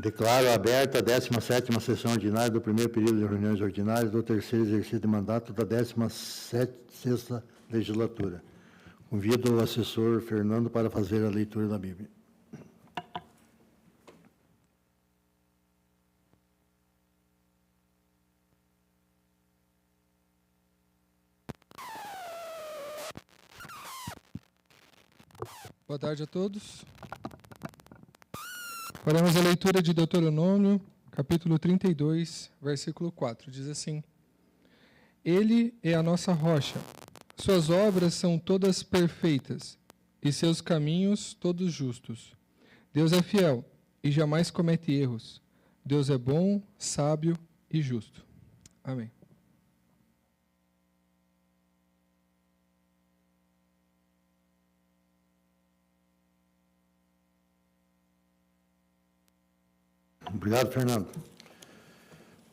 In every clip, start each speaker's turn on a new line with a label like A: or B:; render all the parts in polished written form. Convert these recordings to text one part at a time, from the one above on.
A: Declaro aberta a 17ª sessão ordinária do primeiro período de reuniões ordinárias do terceiro exercício de mandato da 16ª legislatura. Convido o assessor Fernando para fazer a leitura da Bíblia.
B: Boa tarde a todos. Faremos a leitura de Deuteronômio, capítulo 32, versículo 4. Diz assim: Ele é a nossa rocha, suas obras são todas perfeitas, e seus caminhos todos justos. Deus é fiel e jamais comete erros. Deus é bom, sábio e justo. Amém.
A: Obrigado, Fernando.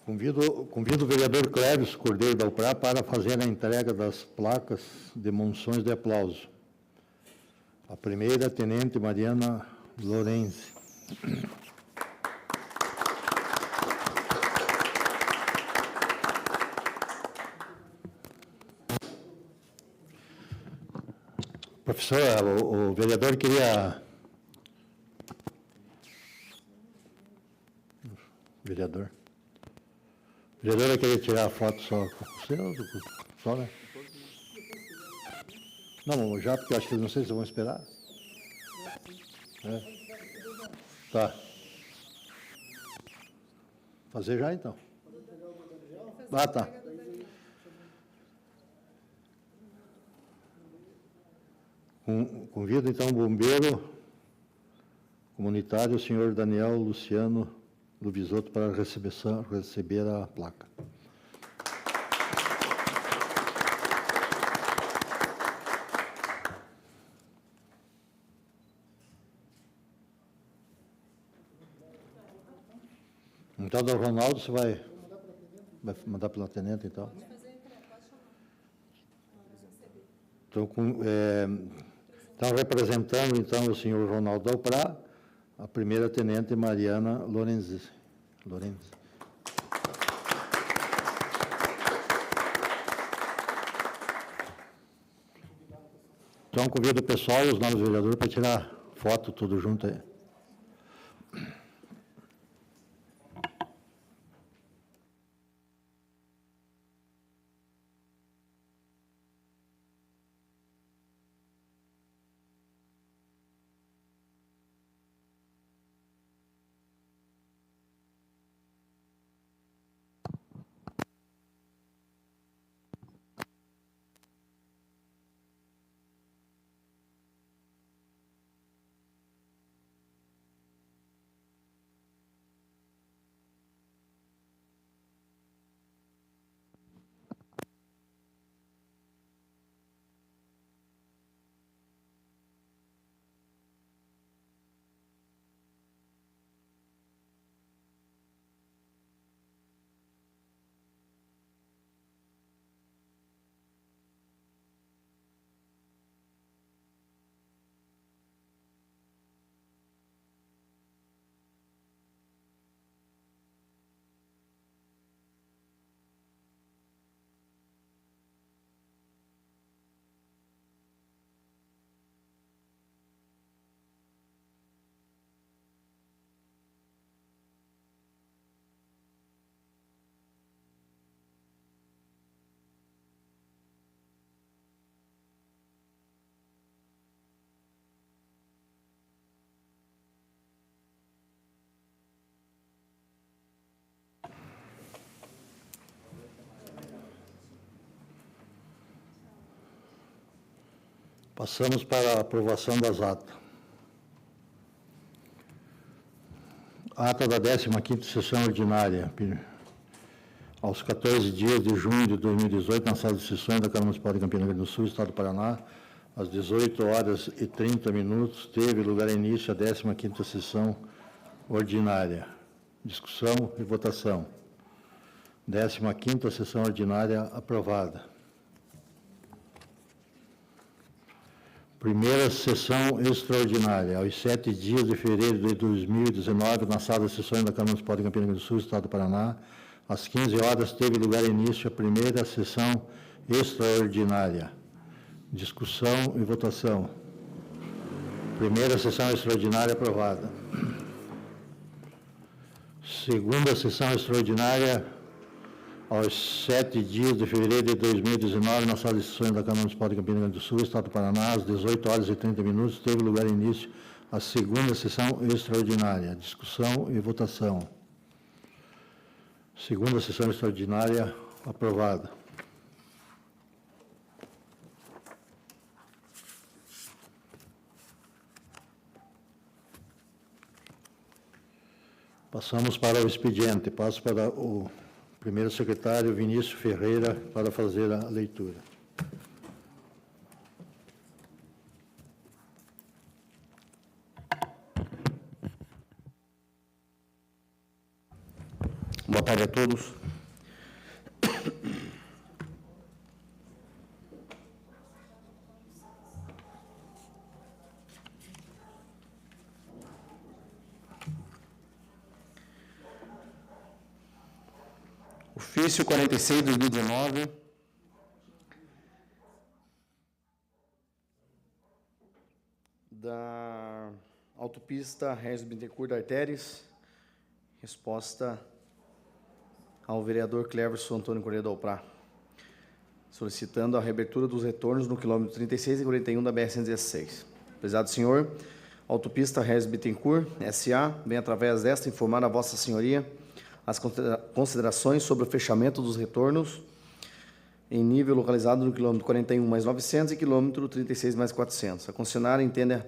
A: Convido o vereador Clévis Cordeiro da UPRA para fazer a entrega das placas de munições de aplauso. A primeira, Tenente Mariana Lorenzi. Professor, o vereador queria... Vereador. O vereador queria tirar a foto só com você? Só, né? Não, já, porque eu acho que não sei se vão esperar. É. Tá. Fazer já, então. Ah, tá. Convido, então, o bombeiro comunitário, o senhor Daniel Luciano Luvisoto, para receber a placa. Então, do Ronaldo, você vai mandar pela tenente, então? Então, representando, então, o senhor Ronaldo Alprá, a primeira tenente Mariana Lorenzi. Então, convido o pessoal e os novos vereadores para tirar foto tudo junto aí. Passamos para a aprovação das atas. Ata da 15ª sessão ordinária, aos 14 dias de junho de 2018, na sala de sessões da Câmara Municipal de Campina Grande do Sul, Estado do Paraná, às 18h30, teve lugar início a 15ª sessão ordinária. Discussão e votação. 15ª sessão ordinária aprovada. Primeira sessão extraordinária, aos 7 dias de fevereiro de 2019, na sala de sessões da Câmara Municipal de Campina Grande do Sul, Estado do Paraná, às 15 horas, teve lugar início a primeira sessão extraordinária. Discussão e votação. Primeira sessão extraordinária aprovada. Segunda sessão extraordinária, aos 7 dias de fevereiro de 2019, na sala de sessões da Câmara Municipal de Campina Grande do Sul, Estado do Paraná, às 18 horas e 30 minutos, teve lugar início a segunda sessão extraordinária. Discussão e votação. Segunda sessão extraordinária aprovada. Passamos para o expediente. Passo para o primeiro secretário, Vinícius Ferreira, para fazer a leitura.
C: Boa tarde a todos. Ofício 46 de 2019. Da autopista Regis Bittencourt da Artéries. Resposta ao vereador Cleverson Antônio Corrêa do Alprá, solicitando a reabertura dos retornos no quilômetro 36 e 41 da BR-116. Prezado senhor, autopista Regis Bittencourt, S.A., vem através desta informar a Vossa Senhoria as considerações sobre o fechamento dos retornos em nível localizado no quilômetro 41 mais 900 e quilômetro 36 mais 400. A concessionária entende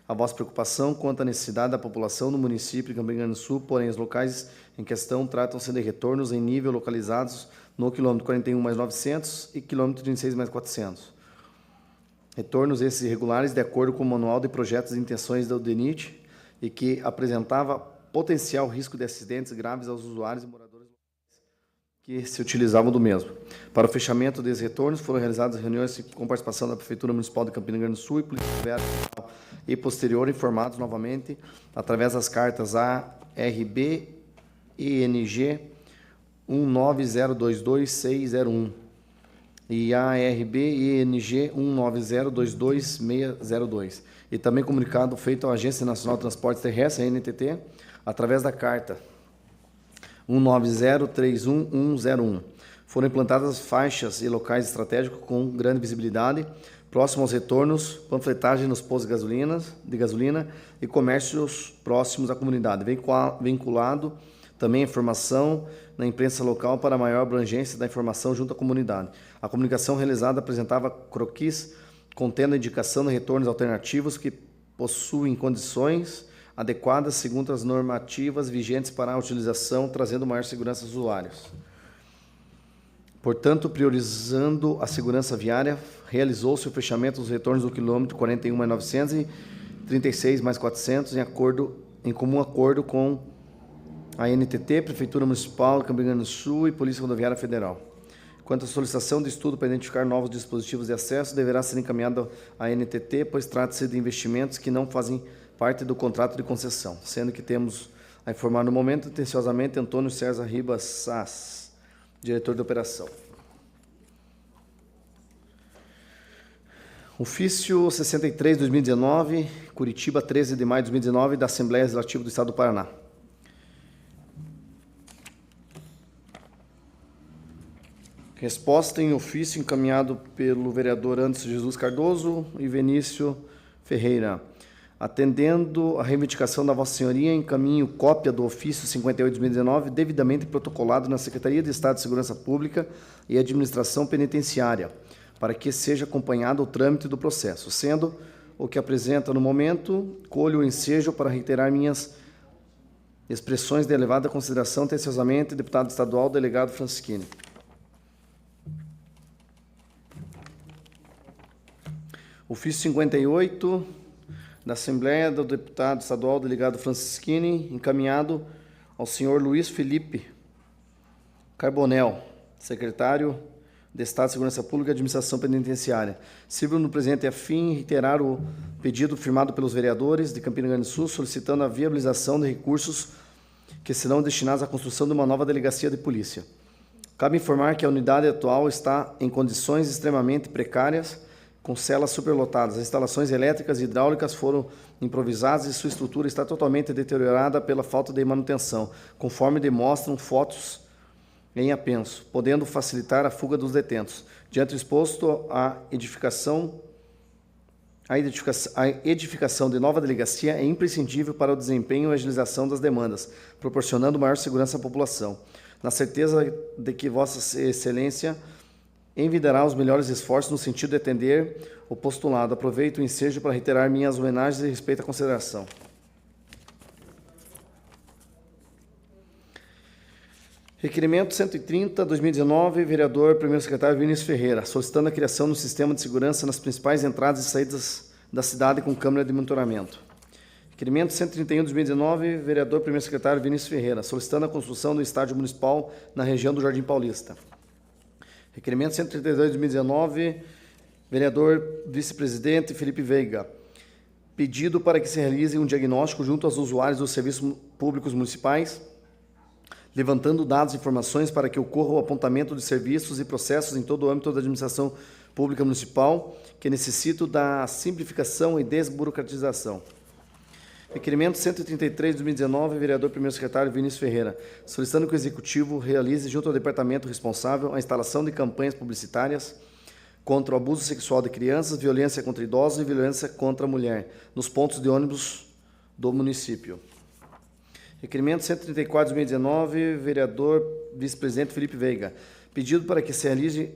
C: a vossa preocupação quanto à necessidade da população do município de Campina Grande do Sul, porém os locais em questão tratam-se de retornos em nível localizados no quilômetro 41 mais 900 e quilômetro 36 mais 400. Retornos esses irregulares de acordo com o Manual de Projetos e Intenções da UDENIT e que apresentava potencial risco de acidentes graves aos usuários e moradores que se utilizavam do mesmo. Para o fechamento desses retornos, foram realizadas reuniões com participação da Prefeitura Municipal de Campina Grande do Sul e Polícia Federal e posterior informados novamente através das cartas ARB ENG 19022-601 e ARB ENG 19022-602 e também comunicado feito à Agência Nacional de Transportes Terrestres, a NTT, através da carta 1903101. Foram implantadas faixas e locais estratégicos com grande visibilidade, próximo aos retornos, panfletagem nos postos de gasolina e comércios próximos à comunidade, vinculado também a informação na imprensa local para maior abrangência da informação junto à comunidade. A comunicação realizada apresentava croquis contendo a indicação de retornos alternativos que possuem condições adequadas segundo as normativas vigentes para a utilização, trazendo maior segurança aos usuários. Portanto, priorizando a segurança viária, realizou-se o fechamento dos retornos do quilômetro 41 mais 900 e 36 mais 400 em comum acordo com a NTT, Prefeitura Municipal de Campina Grande do Sul e Polícia Rodoviária Federal. Quanto à solicitação de estudo para identificar novos dispositivos de acesso, deverá ser encaminhado à NTT, pois trata-se de investimentos que não fazem parte do contrato de concessão, sendo que temos a informar no momento, atenciosamente, Antônio César Ribas Sass, diretor de operação. Ofício 63, 2019, Curitiba, 13 de maio de 2019, da Assembleia Legislativa do Estado do Paraná. Resposta em ofício encaminhado pelo vereador Anderson Jesus Cardoso e Vinícius Ferreira. Atendendo a reivindicação da Vossa Senhoria, encaminho cópia do ofício 58 de 2019, devidamente protocolado na Secretaria de Estado de Segurança Pública e Administração Penitenciária, para que seja acompanhado o trâmite do processo. Sendo o que apresenta no momento, colho o ensejo para reiterar minhas expressões de elevada consideração, atenciosamente, deputado estadual, delegado Francisquini. Ofício 58 da Assembleia do deputado estadual delegado Francisquini, encaminhado ao senhor Luiz Felipe Carbonel, secretário de Estado de Segurança Pública e Administração Penitenciária. Sirvo no presente a fim de reiterar o pedido firmado pelos vereadores de Campina Grande do Sul, solicitando a viabilização de recursos que serão destinados à construção de uma nova delegacia de polícia. Cabe informar que a unidade atual está em condições extremamente precárias, com celas superlotadas. As instalações elétricas e hidráulicas foram improvisadas e sua estrutura está totalmente deteriorada pela falta de manutenção, conforme demonstram fotos em apenso, podendo facilitar a fuga dos detentos. Diante do exposto, a edificação de nova delegacia é imprescindível para o desempenho e agilização das demandas, proporcionando maior segurança à população. Na certeza de que Vossa Excelência envidará os melhores esforços no sentido de atender o postulado. Aproveito o ensejo para reiterar minhas homenagens e respeito à consideração. Requerimento 130/2019, vereador primeiro secretário Vinícius Ferreira, solicitando a criação do sistema de segurança nas principais entradas e saídas da cidade com câmera de monitoramento. Requerimento 131/2019, vereador primeiro secretário Vinícius Ferreira, solicitando a construção do estádio municipal na região do Jardim Paulista. Requerimento 132/2019, vereador vice-presidente Felipe Veiga, pedido para que se realize um diagnóstico junto aos usuários dos serviços públicos municipais, levantando dados e informações para que ocorra o apontamento de serviços e processos em todo o âmbito da administração pública municipal, que necessitam da simplificação e desburocratização. Requerimento 133/2019, vereador primeiro secretário Vinícius Ferreira, solicitando que o Executivo realize, junto ao departamento responsável, a instalação de campanhas publicitárias contra o abuso sexual de crianças, violência contra idosos e violência contra a mulher, nos pontos de ônibus do município. Requerimento 134/2019, vereador vice-presidente Felipe Veiga, pedido para que se realize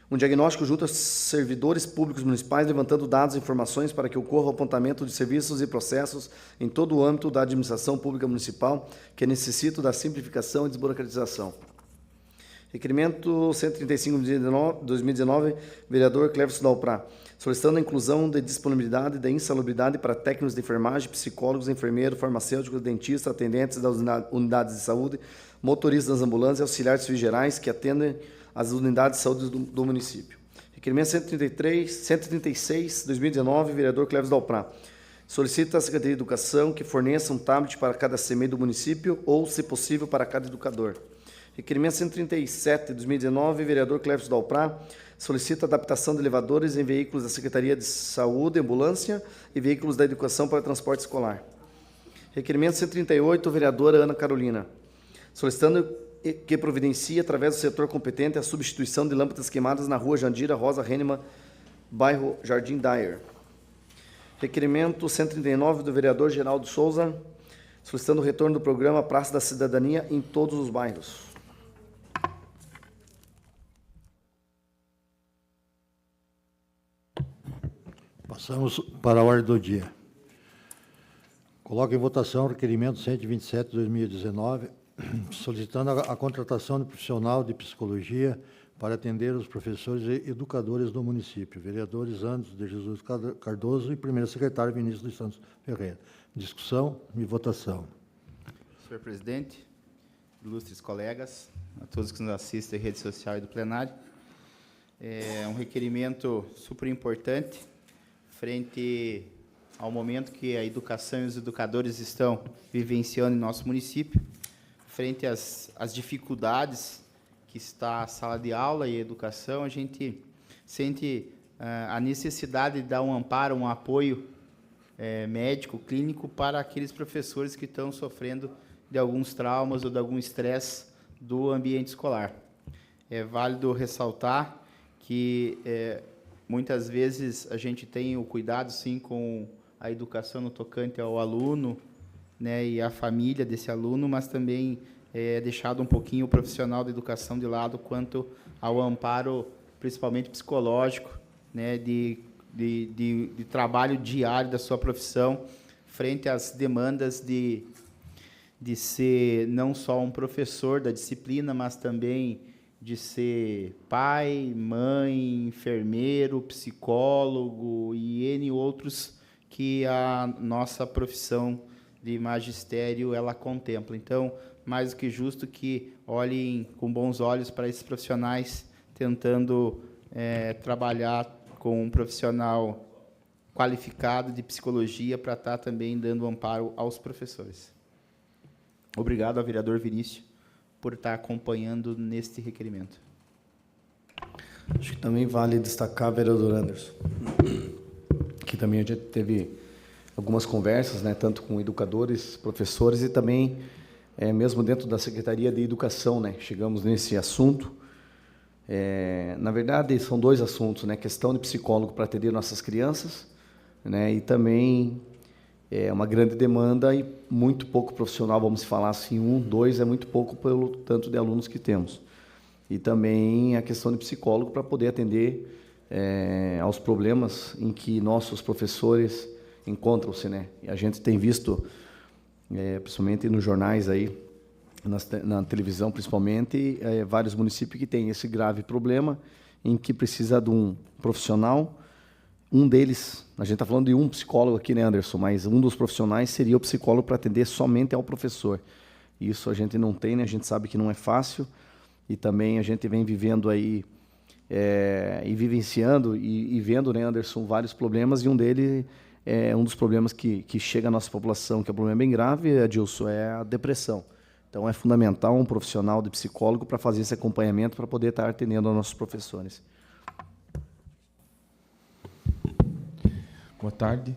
C: um diagnóstico junto aos servidores públicos municipais, levantando dados e informações para que ocorra o apontamento de serviços e processos em todo o âmbito da administração pública municipal, que necessitam da simplificação e desburocratização. Requerimento 135/2019, vereador Cleverson Dalprá, solicitando a inclusão de disponibilidade da insalubridade para técnicos de enfermagem, psicólogos, enfermeiros, farmacêuticos, dentistas, atendentes das unidades de saúde, motoristas das ambulâncias e auxiliares civis gerais que atendem as unidades de saúde do município. Requerimento 136/2019, vereador Cleves Dalprá, solicita à Secretaria de Educação que forneça um tablet para cada CMEI do município ou, se possível, para cada educador. Requerimento 137/2019, vereador Cleves Dalprá, solicita adaptação de elevadores em veículos da Secretaria de Saúde, ambulância e veículos da educação para transporte escolar. Requerimento 138, vereadora Ana Carolina, solicitando que providencie, através do setor competente, a substituição de lâmpadas queimadas na rua Jandira Rosa Hennemann, bairro Jardim Dyer. Requerimento 139 do vereador Geraldo Souza, solicitando o retorno do programa Praça da Cidadania em todos os bairros.
A: Passamos para a ordem do dia. Coloco em votação o requerimento 127/2019, solicitando a contratação de profissional de psicologia para atender os professores e educadores do município. Vereadores Anderson de Jesus Cardoso e primeiro secretário Vinícius dos Santos Ferreira. Discussão e votação.
D: Senhor presidente, ilustres colegas, a todos que nos assistem em rede social e do plenário, é um requerimento super importante frente ao momento que a educação e os educadores estão vivenciando em nosso município, frente às dificuldades que está a sala de aula e a educação, a gente sente a necessidade de dar um amparo, um apoio médico, clínico para aqueles professores que estão sofrendo de alguns traumas ou de algum estresse do ambiente escolar. É válido ressaltar que muitas vezes a gente tem o cuidado, sim, com a educação no tocante ao aluno, né, e a família desse aluno, mas também é deixado um pouquinho o profissional da educação de lado quanto ao amparo, principalmente psicológico, né, de trabalho diário da sua profissão, frente às demandas de ser não só um professor da disciplina, mas também de ser pai, mãe, enfermeiro, psicólogo e N outros que a nossa profissão de magistério ela contempla. Então, mais do que justo que olhem com bons olhos para esses profissionais, tentando trabalhar com um profissional qualificado de psicologia para estar também dando amparo aos professores. Obrigado ao vereador Vinícius por estar acompanhando neste requerimento.
C: Acho que também vale destacar, vereador Anderson, que também a gente teve algumas conversas, né, tanto com educadores, professores e também mesmo dentro da Secretaria de Educação, né, chegamos nesse assunto. Na verdade, são dois assuntos, né, questão de psicólogo para atender nossas crianças, né, e também uma grande demanda e muito pouco profissional, vamos falar assim, 2 é muito pouco pelo tanto de alunos que temos. E também a questão de psicólogo para poder atender aos problemas em que nossos professores encontram-se, né? E a gente tem visto, principalmente nos jornais aí, na televisão principalmente, vários municípios que têm esse grave problema em que precisa de um profissional. Um deles, a gente está falando de um psicólogo aqui, né, Anderson? Mas um dos profissionais seria o psicólogo para atender somente ao professor. Isso a gente não tem, né? A gente sabe que não é fácil. E também a gente vem vivendo aí e vivenciando e vendo, né, Anderson, vários problemas, e um deles um dos problemas que chega à nossa população, que é um problema bem grave, Adilson, é a depressão. Então é fundamental um profissional de psicólogo para fazer esse acompanhamento, para poder estar atendendo aos nossos professores.
E: Boa tarde.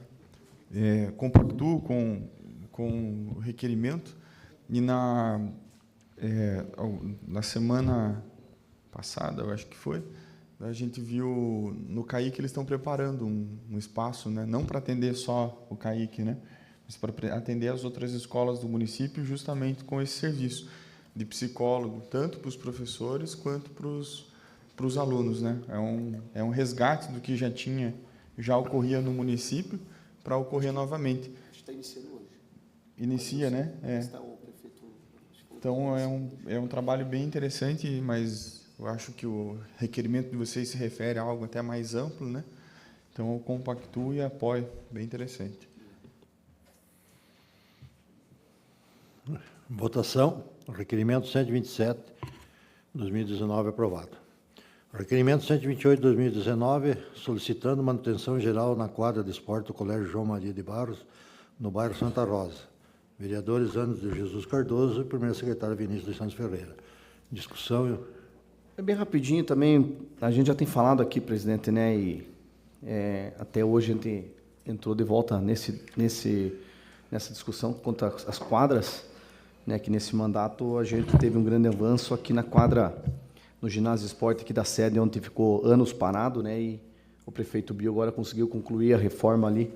E: Compactuo com o requerimento e na semana passada, eu acho que foi, a gente viu no CAIC que eles estão preparando um espaço, né, não para atender só o CAIC, né, mas para atender as outras escolas do município, justamente com esse serviço de psicólogo, tanto para os professores quanto para os alunos, né. É um resgate do que já ocorria no município para ocorrer novamente.
C: Está iniciando hoje.
E: Inicia, né?
C: Está o prefeito.
E: Então, é um trabalho bem interessante, mas eu acho que o requerimento de vocês se refere a algo até mais amplo, né? Então, eu compactuo e apoio. Bem interessante.
A: Votação. O requerimento 127, 2019, aprovado. O requerimento 128, 2019, solicitando manutenção geral na quadra de esporte do Colégio João Maria de Barros, no bairro Santa Rosa. Vereadores Anderson de Jesus Cardoso e primeiro secretário Vinícius dos Santos Ferreira. Discussão.
C: Bem rapidinho também, a gente já tem falado aqui, presidente, né, e até hoje a gente entrou de volta nessa discussão quanto às quadras, né, que nesse mandato a gente teve um grande avanço aqui na quadra, no ginásio de esporte aqui da sede, onde ficou anos parado, né, e o prefeito Bio agora conseguiu concluir a reforma ali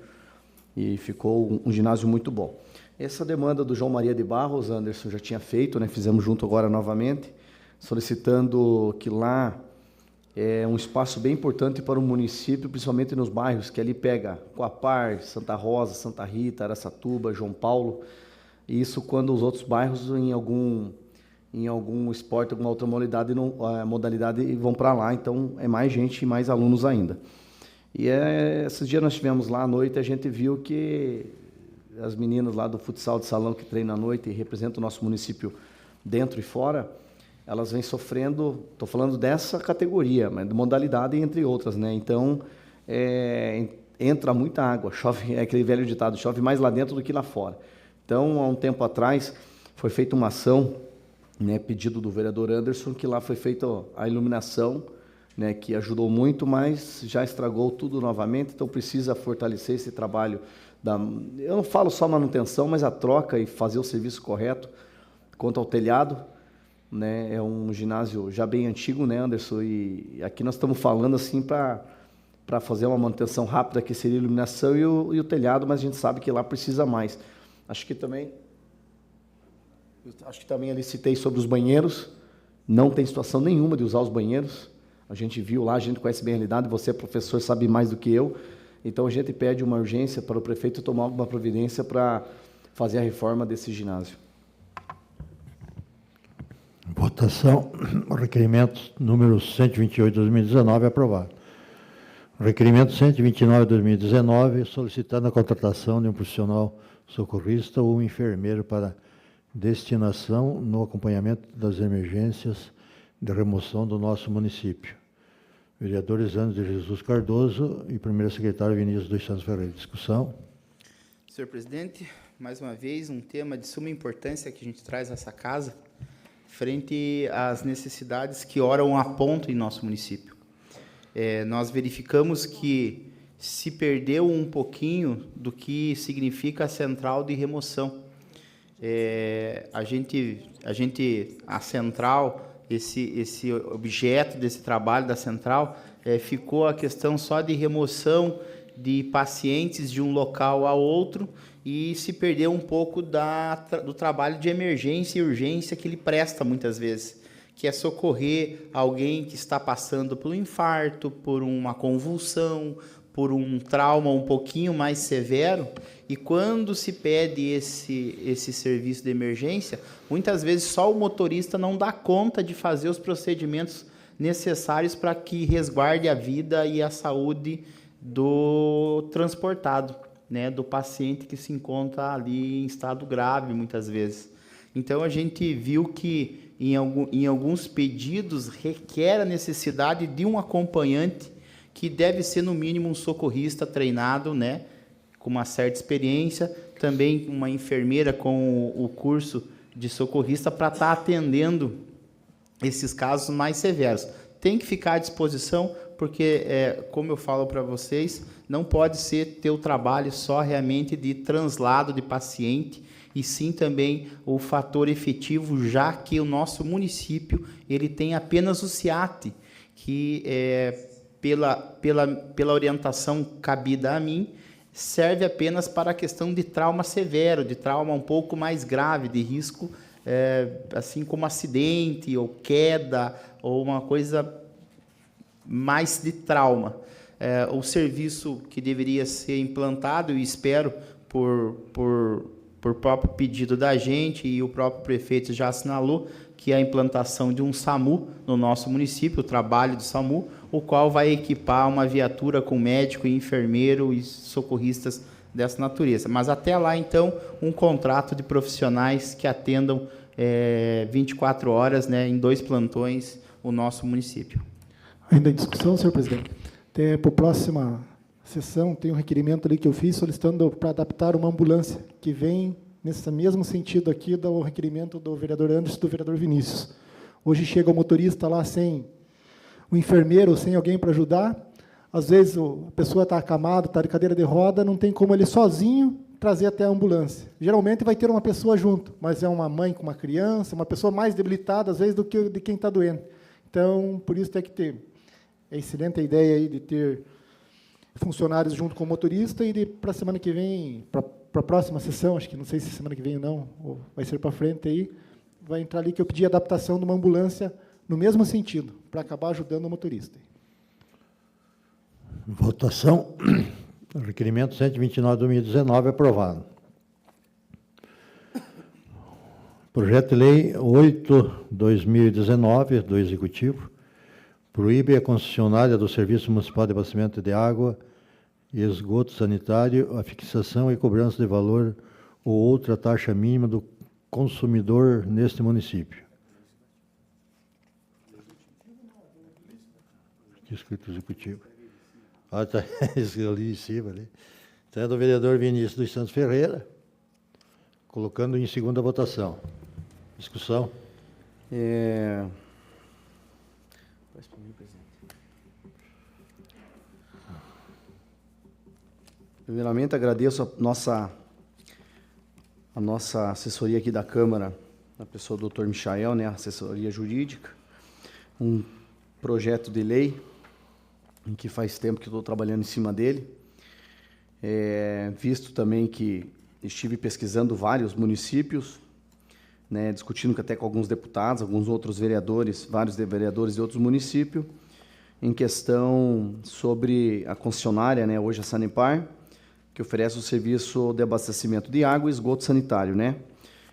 C: e ficou um ginásio muito bom. Essa demanda do João Maria de Barros, Anderson, já tinha feito, né, fizemos junto agora novamente, solicitando que lá é um espaço bem importante para o município, principalmente nos bairros, que ali pega Coapar, Santa Rosa, Santa Rita, Araçatuba, João Paulo, e isso quando os outros bairros em algum esporte, alguma outra modalidade vão para lá, então é mais gente e mais alunos ainda. E esses dias nós estivemos lá à noite, a gente viu que as meninas lá do futsal de salão que treinam à noite e representam o nosso município dentro e fora, elas vêm sofrendo, estou falando dessa categoria, mas de modalidade entre outras, né? Então, entra muita água, chove, é aquele velho ditado, chove mais lá dentro do que lá fora. Então, há um tempo atrás, foi feita uma ação, né, pedido do vereador Anderson, que lá foi feita a iluminação, né, que ajudou muito, mas já estragou tudo novamente, então precisa fortalecer esse trabalho. Eu não falo só manutenção, mas a troca e fazer o serviço correto quanto ao telhado, né, é um ginásio já bem antigo, né, Anderson, e aqui nós estamos falando assim para fazer uma manutenção rápida, que seria a iluminação e o telhado, mas a gente sabe que lá precisa mais. Acho que também ali citei sobre os banheiros, não tem situação nenhuma de usar os banheiros, a gente viu lá, a gente conhece bem a realidade, você, professor, sabe mais do que eu, então a gente pede uma urgência para o prefeito tomar alguma providência para fazer a reforma desse ginásio.
A: Votação. O requerimento número 128, 2019, aprovado. O requerimento 129, 2019, solicitando a contratação de um profissional socorrista ou enfermeiro para destinação no acompanhamento das emergências de remoção do nosso município. Vereador Elisandro de Jesus Cardoso e primeiro secretário Vinícius dos Santos Ferreira. Discussão.
D: Senhor presidente, mais uma vez, um tema de suma importância que a gente traz a essa casa, frente às necessidades que ora apontam em nosso município. Nós verificamos que se perdeu um pouquinho do que significa a central de remoção. A central, esse objeto desse trabalho da central, ficou a questão só de remoção de pacientes de um local a outro e se perdeu um pouco do trabalho de emergência e urgência que ele presta muitas vezes, que é socorrer alguém que está passando por um infarto, por uma convulsão, por um trauma um pouquinho mais severo, e quando se pede esse serviço de emergência, muitas vezes só o motorista não dá conta de fazer os procedimentos necessários para que resguarde a vida e a saúde do transportado, né, do paciente que se encontra ali em estado grave, muitas vezes. Então, a gente viu que em alguns pedidos requer a necessidade de um acompanhante que deve ser, no mínimo, um socorrista treinado, né, com uma certa experiência, também uma enfermeira com o curso de socorrista para estar atendendo esses casos mais severos. Tem que ficar à disposição, porque, como eu falo para vocês, não pode ser ter o trabalho só realmente de translado de paciente, e sim também o fator efetivo, já que o nosso município ele tem apenas o SEAT, que, pela orientação cabida a mim, serve apenas para a questão de trauma severo, de trauma um pouco mais grave, de risco, assim como acidente ou queda, ou uma coisa mais de trauma. O serviço que deveria ser implantado, eu espero, por próprio pedido da gente, e o próprio prefeito já assinalou, que é a implantação de um SAMU no nosso município, o trabalho do SAMU, o qual vai equipar uma viatura com médico, enfermeiro e socorristas dessa natureza. Mas até lá, então, um contrato de profissionais que atendam 24 horas, né, em 2 plantões, o nosso município.
F: Ainda em discussão, senhor presidente. Para a próxima sessão, tem um requerimento ali que eu fiz solicitando para adaptar uma ambulância, que vem nesse mesmo sentido aqui do requerimento do vereador Anderson e do vereador Vinícius. Hoje chega o motorista lá sem o enfermeiro, sem alguém para ajudar. Às vezes a pessoa está acamada, está de cadeira de roda, não tem como ele sozinho trazer até a ambulância. Geralmente vai ter uma pessoa junto, mas é uma mãe com uma criança, uma pessoa mais debilitada, às vezes, do que de quem está doente. Então, por isso tem que ter. É excelente a ideia aí de ter funcionários junto com o motorista, e para a semana que vem, para a próxima sessão, acho que não sei se semana que vem ou não, ou vai ser para frente aí, vai entrar ali que eu pedi a adaptação de uma ambulância no mesmo sentido, para acabar ajudando o motorista.
A: Votação. O requerimento 129/2019 aprovado. Projeto de Lei 8/2019 do Executivo proíbe a concessionária do Serviço Municipal de Abastecimento de Água e Esgoto Sanitário a fixação e cobrança de valor ou outra taxa mínima do consumidor neste município. Aqui escrito Executivo. Ah, está ali em cima. Ali. Então, é do vereador Vinícius dos Santos Ferreira, colocando em segunda votação. Discussão.
C: Primeiramente, agradeço a nossa assessoria aqui da Câmara, a pessoa do Dr. Michael, né, a assessoria jurídica, um projeto de lei em que faz tempo que estou trabalhando em cima dele, visto também que estive pesquisando vários municípios, né, discutindo até com alguns deputados, alguns outros vereadores, vários vereadores de outros municípios, em questão sobre a concessionária, né, hoje a Sanepar, que oferece o serviço de abastecimento de água e esgoto sanitário, né?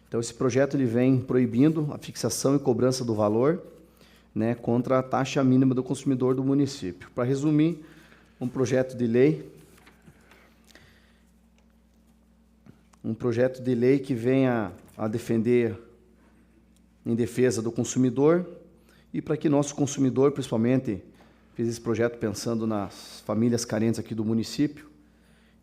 C: Então, esse projeto ele vem proibindo a fixação e cobrança do valor, né, contra a taxa mínima do consumidor do município. Para resumir, um projeto de lei um projeto de lei que venha a defender, em defesa do consumidor, e para que nosso consumidor, principalmente, fiz esse projeto pensando nas famílias carentes aqui do município,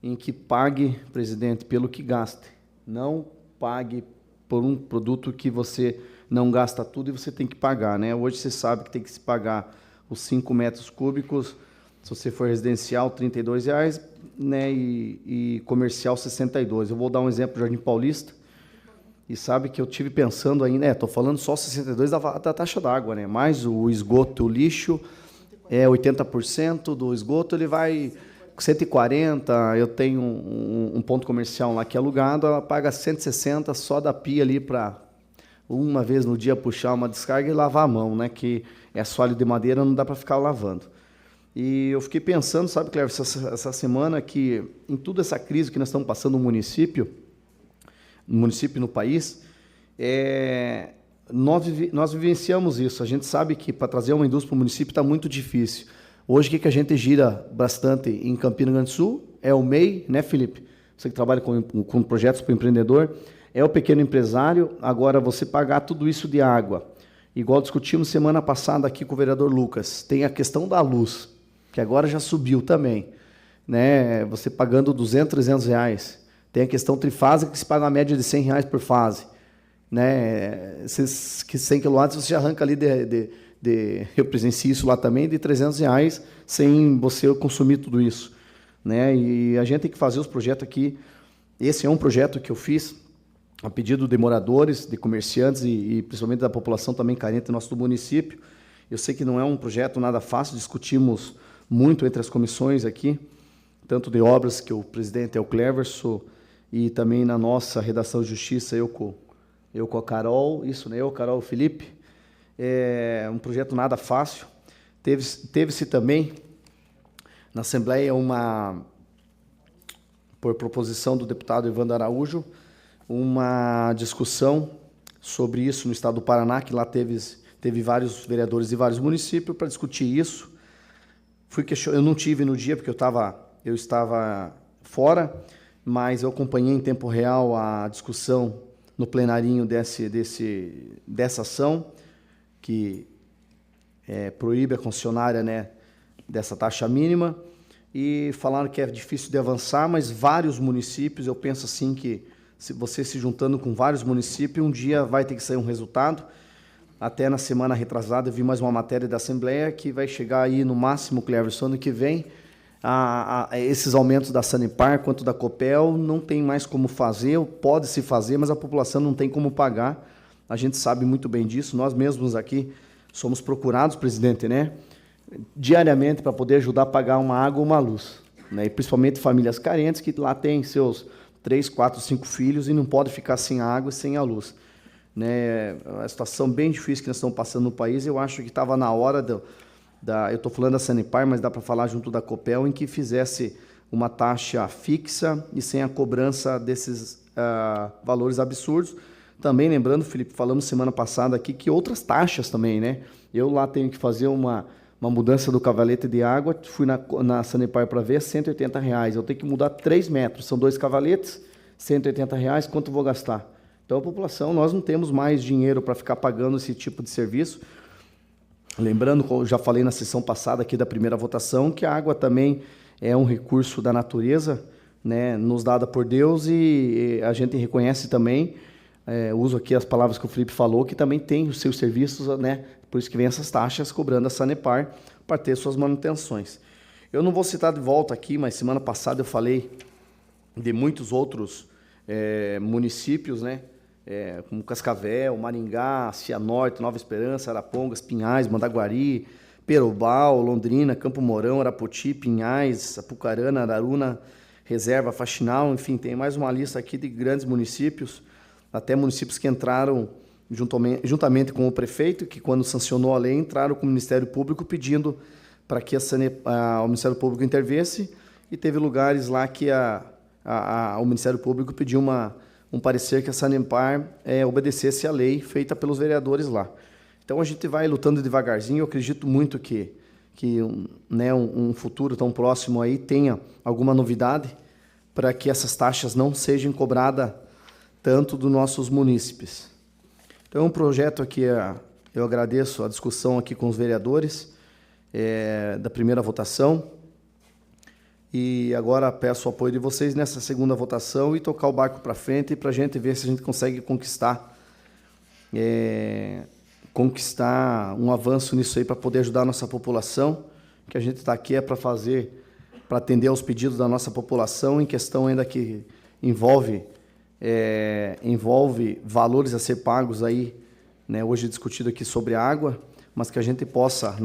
C: em que pague, presidente, pelo que gaste, não pague por um produto que você não gasta tudo e você tem que pagar, né? Hoje você sabe que tem que se pagar os 5 metros cúbicos, se você for residencial, R$ 32,00, né? E comercial, R$ 62,00. Eu vou dar um exemplo do Jardim Paulista, e sabe que eu tive pensando ainda, estou falando só 62% da taxa d'água, né? Mais o esgoto, o lixo, 80% do esgoto, ele vai 140, eu tenho um ponto comercial lá que é alugado, ela paga 160 só da pia ali para uma vez no dia puxar uma descarga e lavar a mão, né? Que é assoalho de madeira, não dá para ficar lavando. E eu fiquei pensando, sabe, Cléber, essa semana que em toda essa crise que nós estamos passando no município e no país, nós vivenciamos isso. A gente sabe que para trazer uma indústria para o município está muito difícil. Hoje, o que a gente gira bastante em Campina Grande do Sul é o MEI, né, Felipe? Você que trabalha com projetos para o empreendedor, é o pequeno empresário. Agora, você pagar tudo isso de água. Igual discutimos semana passada aqui com o vereador Lucas, tem a questão da luz, que agora já subiu também, né? Você pagando 200, 300 reais. Tem a questão trifásica, que se paga uma média de 100 reais por fase, né? Esses 100 kW você arranca ali eu presenciei isso lá também, de 300 reais, sem você consumir tudo isso, né? E a gente tem que fazer os projetos aqui. Esse é um projeto que eu fiz a pedido de moradores, de comerciantes e principalmente da população também carente nosso do município. Eu sei que não é um projeto nada fácil, discutimos muito entre as comissões aqui, tanto de obras, que o presidente é o Cleverson, e também na nossa redação de justiça, eu com a Carol, isso, né? Carol, Felipe. É um projeto nada fácil. Teve-se também na Assembleia por proposição do deputado Evandro Araújo, uma discussão sobre isso no estado do Paraná, que lá teve vários vereadores de vários municípios para discutir isso. Eu não tive no dia porque eu estava fora, mas eu acompanhei em tempo real a discussão no plenarinho dessa ação, que proíbe a concessionária, né, dessa taxa mínima, e falaram que é difícil de avançar, mas vários municípios, eu penso assim que se você se juntando com vários municípios, um dia vai ter que sair um resultado. Até na semana retrasada eu vi mais uma matéria da Assembleia que vai chegar aí no máximo, Cleverson, ano que vem, esses aumentos da Sanepar quanto da Copel não tem mais como fazer, pode-se fazer, mas a população não tem como pagar. A gente sabe muito bem disso, nós mesmos aqui somos procurados, presidente, né, diariamente para poder ajudar a pagar uma água ou uma luz, né, e principalmente famílias carentes que lá têm seus 3, 4, 5 filhos e não pode ficar sem a água e sem a luz, né? É uma situação bem difícil que nós estamos passando no país. Eu acho que estava na hora eu estou falando da Sanepar, mas dá para falar junto da Copel, em que fizesse uma taxa fixa e sem a cobrança desses valores absurdos. Também lembrando, Felipe, falamos semana passada aqui que outras taxas também, né? Eu lá tenho que fazer uma mudança do cavalete de água, fui na Sanepar para ver, R$ 180 reais. Eu tenho que mudar 3 metros, são 2 cavaletes, R$ 180 reais, quanto eu vou gastar? Então, a população, nós não temos mais dinheiro para ficar pagando esse tipo de serviço. Lembrando, como eu já falei na sessão passada aqui da primeira votação, que a água também é um recurso da natureza, né, nos dada por Deus, e a gente reconhece também, uso aqui as palavras que o Felipe falou, que também tem os seus serviços, né, por isso que vem essas taxas cobrando a Sanepar para ter suas manutenções. Eu não vou citar de volta aqui, mas semana passada eu falei de muitos outros municípios, né, como Cascavel, Maringá, Cianorte, Nova Esperança, Arapongas, Pinhais, Mandaguari, Perobal, Londrina, Campo Mourão, Arapoti, Pinhais, Apucarana, Araruna, Reserva, Faxinal, enfim, tem mais uma lista aqui de grandes municípios, até municípios que entraram juntamente com o prefeito, que quando sancionou a lei, entraram com o Ministério Público pedindo para que o Ministério Público intervesse, e teve lugares lá que o Ministério Público pediu um parecer que a Sanepar obedecesse à lei feita pelos vereadores lá. Então, a gente vai lutando devagarzinho. Eu acredito muito que um futuro tão próximo aí tenha alguma novidade para que essas taxas não sejam cobradas tanto dos nossos munícipes. Então, um projeto aqui, eu agradeço a discussão aqui com os vereadores da primeira votação, e agora peço o apoio de vocês nessa segunda votação e tocar o barco para frente para a gente ver se a gente consegue conquistar um avanço nisso aí para poder ajudar a nossa população, que a gente está aqui para atender aos pedidos da nossa população, em questão ainda que envolve valores a ser pagos aí, né, hoje discutido aqui sobre a água, mas que a gente possa,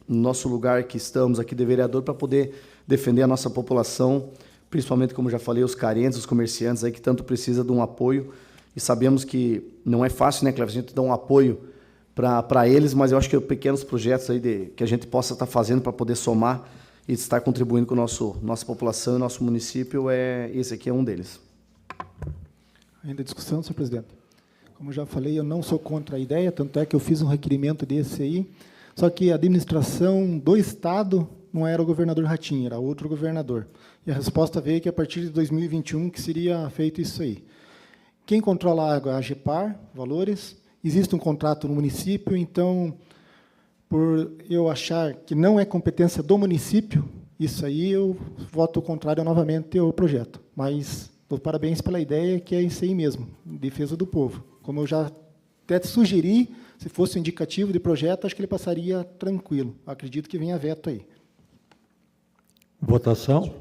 C: no nosso lugar que estamos aqui de vereador, para poder defender a nossa população, principalmente, como já falei, os carentes, os comerciantes aí que tanto precisa de um apoio, e sabemos que não é fácil, né, Cleber, a gente dar um apoio para eles, mas eu acho que pequenos projetos aí que a gente possa estar fazendo para poder somar e estar contribuindo com nossa população e nosso município, esse aqui é um deles.
F: Ainda discussão, senhor presidente. Como já falei, eu não sou contra a ideia, tanto é que eu fiz um requerimento desse aí, só que a administração do Estado não era o governador Ratinho, era outro governador. E a resposta veio que a partir de 2021 que seria feito isso aí. Quem controla a água é a AGEPAR, valores, existe um contrato no município, então, por eu achar que não é competência do município, isso aí eu voto contrário novamente ao projeto. Mas dou parabéns pela ideia, que é isso aí mesmo, defesa do povo. Como eu já até sugeri, se fosse um indicativo de projeto, acho que ele passaria tranquilo. Acredito que venha veto aí.
A: Votação?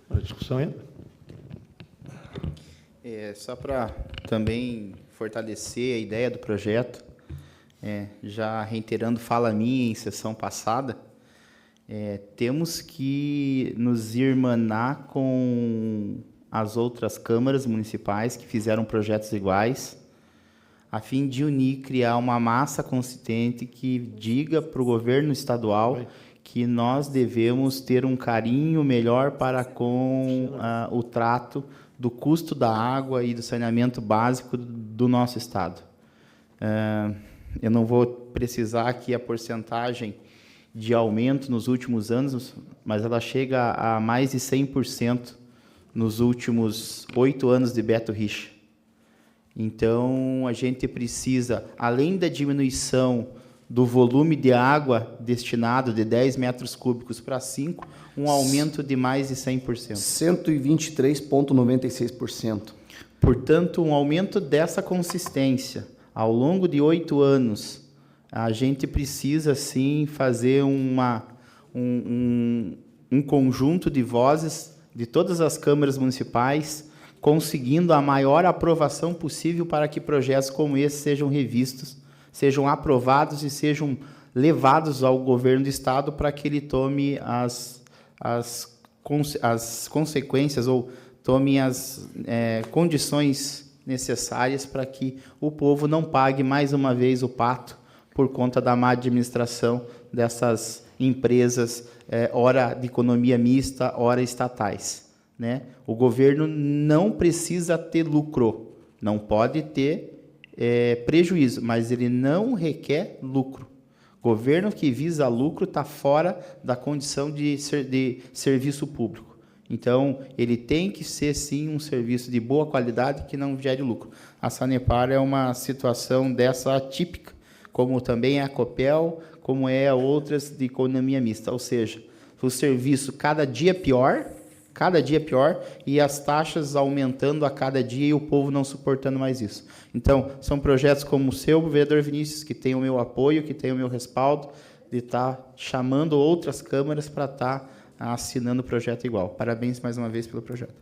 A: A discussão ainda?
D: Só para também fortalecer a ideia do projeto, já reiterando fala minha em sessão passada, temos que nos irmanar com as outras câmaras municipais que fizeram projetos iguais, a fim de unir, criar uma massa consistente que diga para o governo estadual que nós devemos ter um carinho melhor para com o trato do custo da água e do saneamento básico do nosso estado. Eu não vou precisar aqui a porcentagem de aumento nos últimos anos, mas ela chega a mais de 100% nos últimos 8 anos de Beto Richa. Então, a gente precisa, além da diminuição do volume de água destinado de 10 metros cúbicos para 5, um aumento de mais de 100%.
C: 123,96%.
D: Portanto, um aumento dessa consistência ao longo de 8 anos, a gente precisa, sim, fazer um conjunto de vozes de todas as câmaras municipais, conseguindo a maior aprovação possível para que projetos como esse sejam revistos, sejam aprovados e sejam levados ao governo do estado para que ele tome as consequências ou tome as condições necessárias para que o povo não pague mais uma vez o pato por conta da má administração dessas empresas, ora de economia mista, ora estatais, né? O governo não precisa ter lucro, não pode ter prejuízo, mas ele não requer lucro. Governo que visa lucro está fora da condição de serviço público. Então, ele tem que ser, sim, um serviço de boa qualidade que não gere lucro. A Sanepar é uma situação dessa atípica, como também é a Copel, como é outras de economia mista. Ou seja, o serviço cada dia pior, e as taxas aumentando a cada dia e o povo não suportando mais isso. Então, são projetos como o seu, vereador Vinícius, que tem o meu apoio, que tem o meu respaldo, de estar chamando outras câmaras para estar assinando o projeto igual. Parabéns mais uma vez pelo projeto.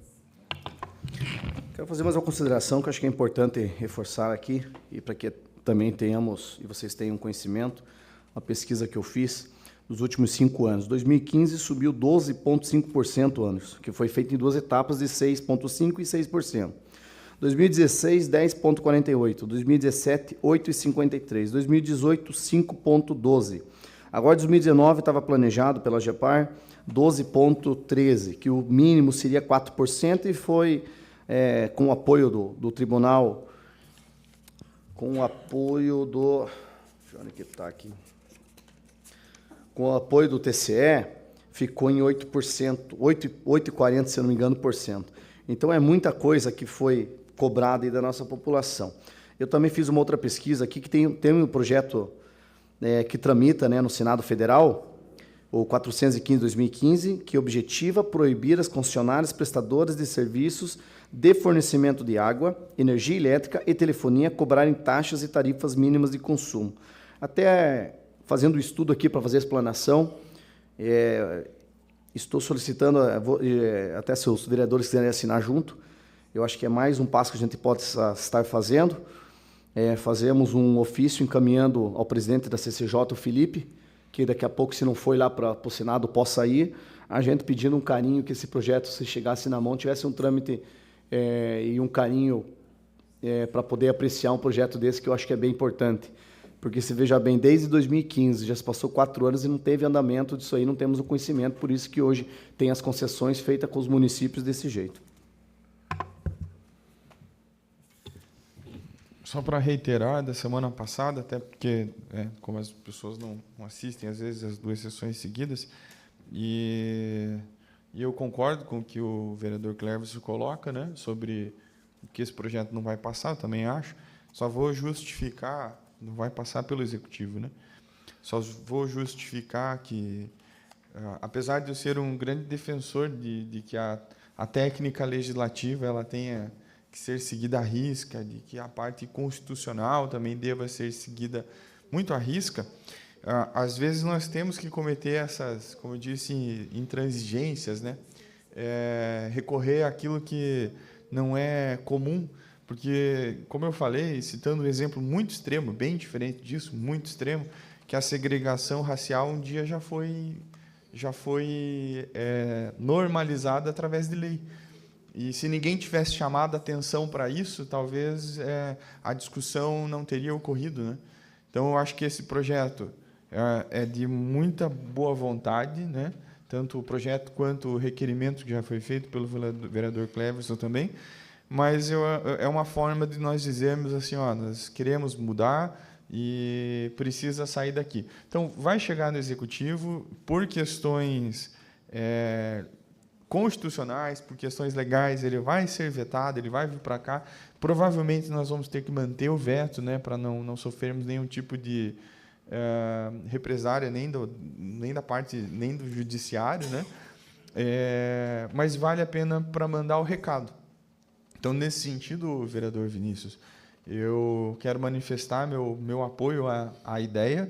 C: Quero fazer mais uma consideração que eu acho que é importante reforçar aqui, e para que também tenhamos, e vocês tenham conhecimento, uma pesquisa que eu fiz nos últimos 5 anos. 2015 subiu 12,5% anos, que foi feito em 2 etapas de 6,5% e 6%. 2016, 10,48%. 2017, 8,53%. 2018, 5,12%. Agora, 2019, estava planejado pela AGEPAR 12,13%, que o mínimo seria 4%, e foi com o apoio do tribunal, com o apoio do... Deixa eu ver onde que está aqui. Com o apoio do TCE, ficou em 8%, 8,40%, se eu não me engano, por cento. Então, é muita coisa que foi cobrada aí da nossa população. Eu também fiz uma outra pesquisa aqui, que tem um projeto que tramita, né, no Senado Federal, o 415/2015, que objetiva proibir as concessionárias prestadoras de serviços de fornecimento de água, energia elétrica e telefonia cobrarem taxas e tarifas mínimas de consumo. Até fazendo um estudo aqui para fazer a explanação, estou solicitando, até se os vereadores quiserem assinar junto, eu acho que é mais um passo que a gente pode estar fazendo. Fazemos um ofício encaminhando ao presidente da CCJ, o Felipe, que daqui a pouco, se não for lá para o Senado, possa ir, a gente pedindo um carinho que esse projeto, se chegasse na mão, tivesse um trâmite e um carinho para poder apreciar um projeto desse, que eu acho que é bem importante. Porque, se veja bem, desde 2015, já se passou 4 anos e não teve andamento disso aí, não temos o conhecimento, por isso que hoje tem as concessões feitas com os municípios desse jeito.
E: Só para reiterar, da semana passada, até porque, como as pessoas não assistem, às vezes, as 2 sessões seguidas, e eu concordo com o que o vereador Cleverson coloca, né, sobre que esse projeto não vai passar, eu também acho, só vou justificar, não vai passar pelo Executivo, né, só vou justificar que, apesar de eu ser um grande defensor de que a técnica legislativa ela tenha que ser seguida à risca, de que a parte constitucional também deva ser seguida muito à risca, às vezes nós temos que cometer essas, como eu disse, intransigências, né? Recorrer àquilo que não é comum, porque, como eu falei, citando um exemplo muito extremo, bem diferente disso, muito extremo, que a segregação racial um dia já foi normalizada através de lei. E se ninguém tivesse chamado a atenção para isso, talvez a discussão não teria ocorrido, né? Então, eu acho que esse projeto é de muita boa vontade, né? Tanto o projeto quanto o requerimento que já foi feito pelo vereador Cleverson também, mas é uma forma de nós dizermos assim, nós queremos mudar e precisa sair daqui. Então, vai chegar no Executivo por questões constitucionais, por questões legais, ele vai ser vetado, ele vai vir para cá. Provavelmente nós vamos ter que manter o veto, né, para não sofrermos nenhum tipo de represária, nem da parte, nem do judiciário, né? Mas vale a pena para mandar o recado. Então, nesse sentido, vereador Vinícius, eu quero manifestar meu apoio à ideia,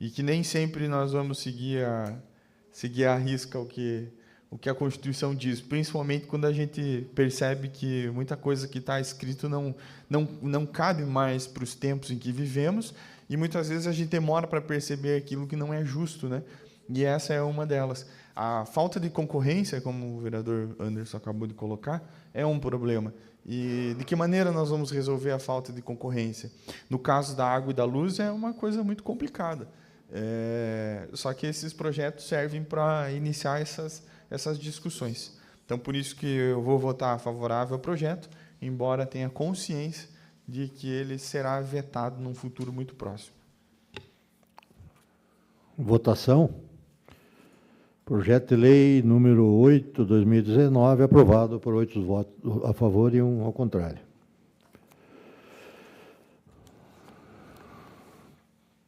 E: e que nem sempre nós vamos seguir à risca o que a Constituição diz, principalmente quando a gente percebe que muita coisa que está escrito não cabe mais para os tempos em que vivemos, e muitas vezes a gente demora para perceber aquilo que não é justo, né? E essa é uma delas. A falta de concorrência, como o vereador Anderson acabou de colocar, é um problema. E de que maneira nós vamos resolver a falta de concorrência? No caso da água e da luz, é uma coisa muito complicada. Só que esses projetos servem para iniciar essas discussões. Então, por isso que eu vou votar favorável ao projeto, embora tenha consciência de que ele será vetado num futuro muito próximo.
A: Votação. Projeto de lei número 8/2019, aprovado por 8 votos a favor e 1 ao contrário.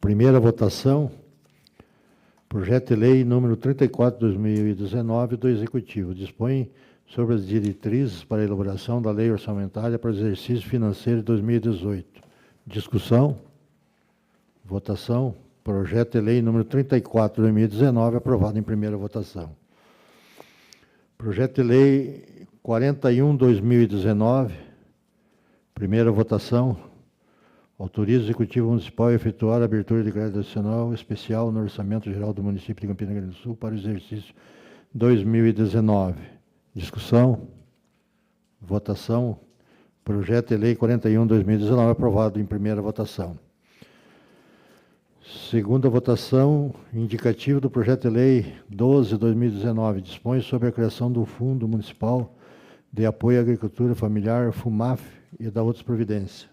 A: Primeira votação, projeto de lei número 34/2019 do Executivo. Dispõe sobre as diretrizes para a elaboração da lei orçamentária para o exercício financeiro de 2018. Discussão. Votação. Projeto de lei número 34/2019, aprovado em primeira votação. Projeto de lei 41/2019, primeira votação. Autoriza o Executivo Municipal a efetuar a abertura de crédito adicional especial no Orçamento Geral do município de Campina Grande do Sul para o exercício 2019. Discussão. Votação. Projeto de lei 41/2019, aprovado em primeira votação. Segunda votação, indicativo do projeto de lei 12/2019, dispõe sobre a criação do Fundo Municipal de Apoio à Agricultura Familiar, FUMAF, e da outras providências.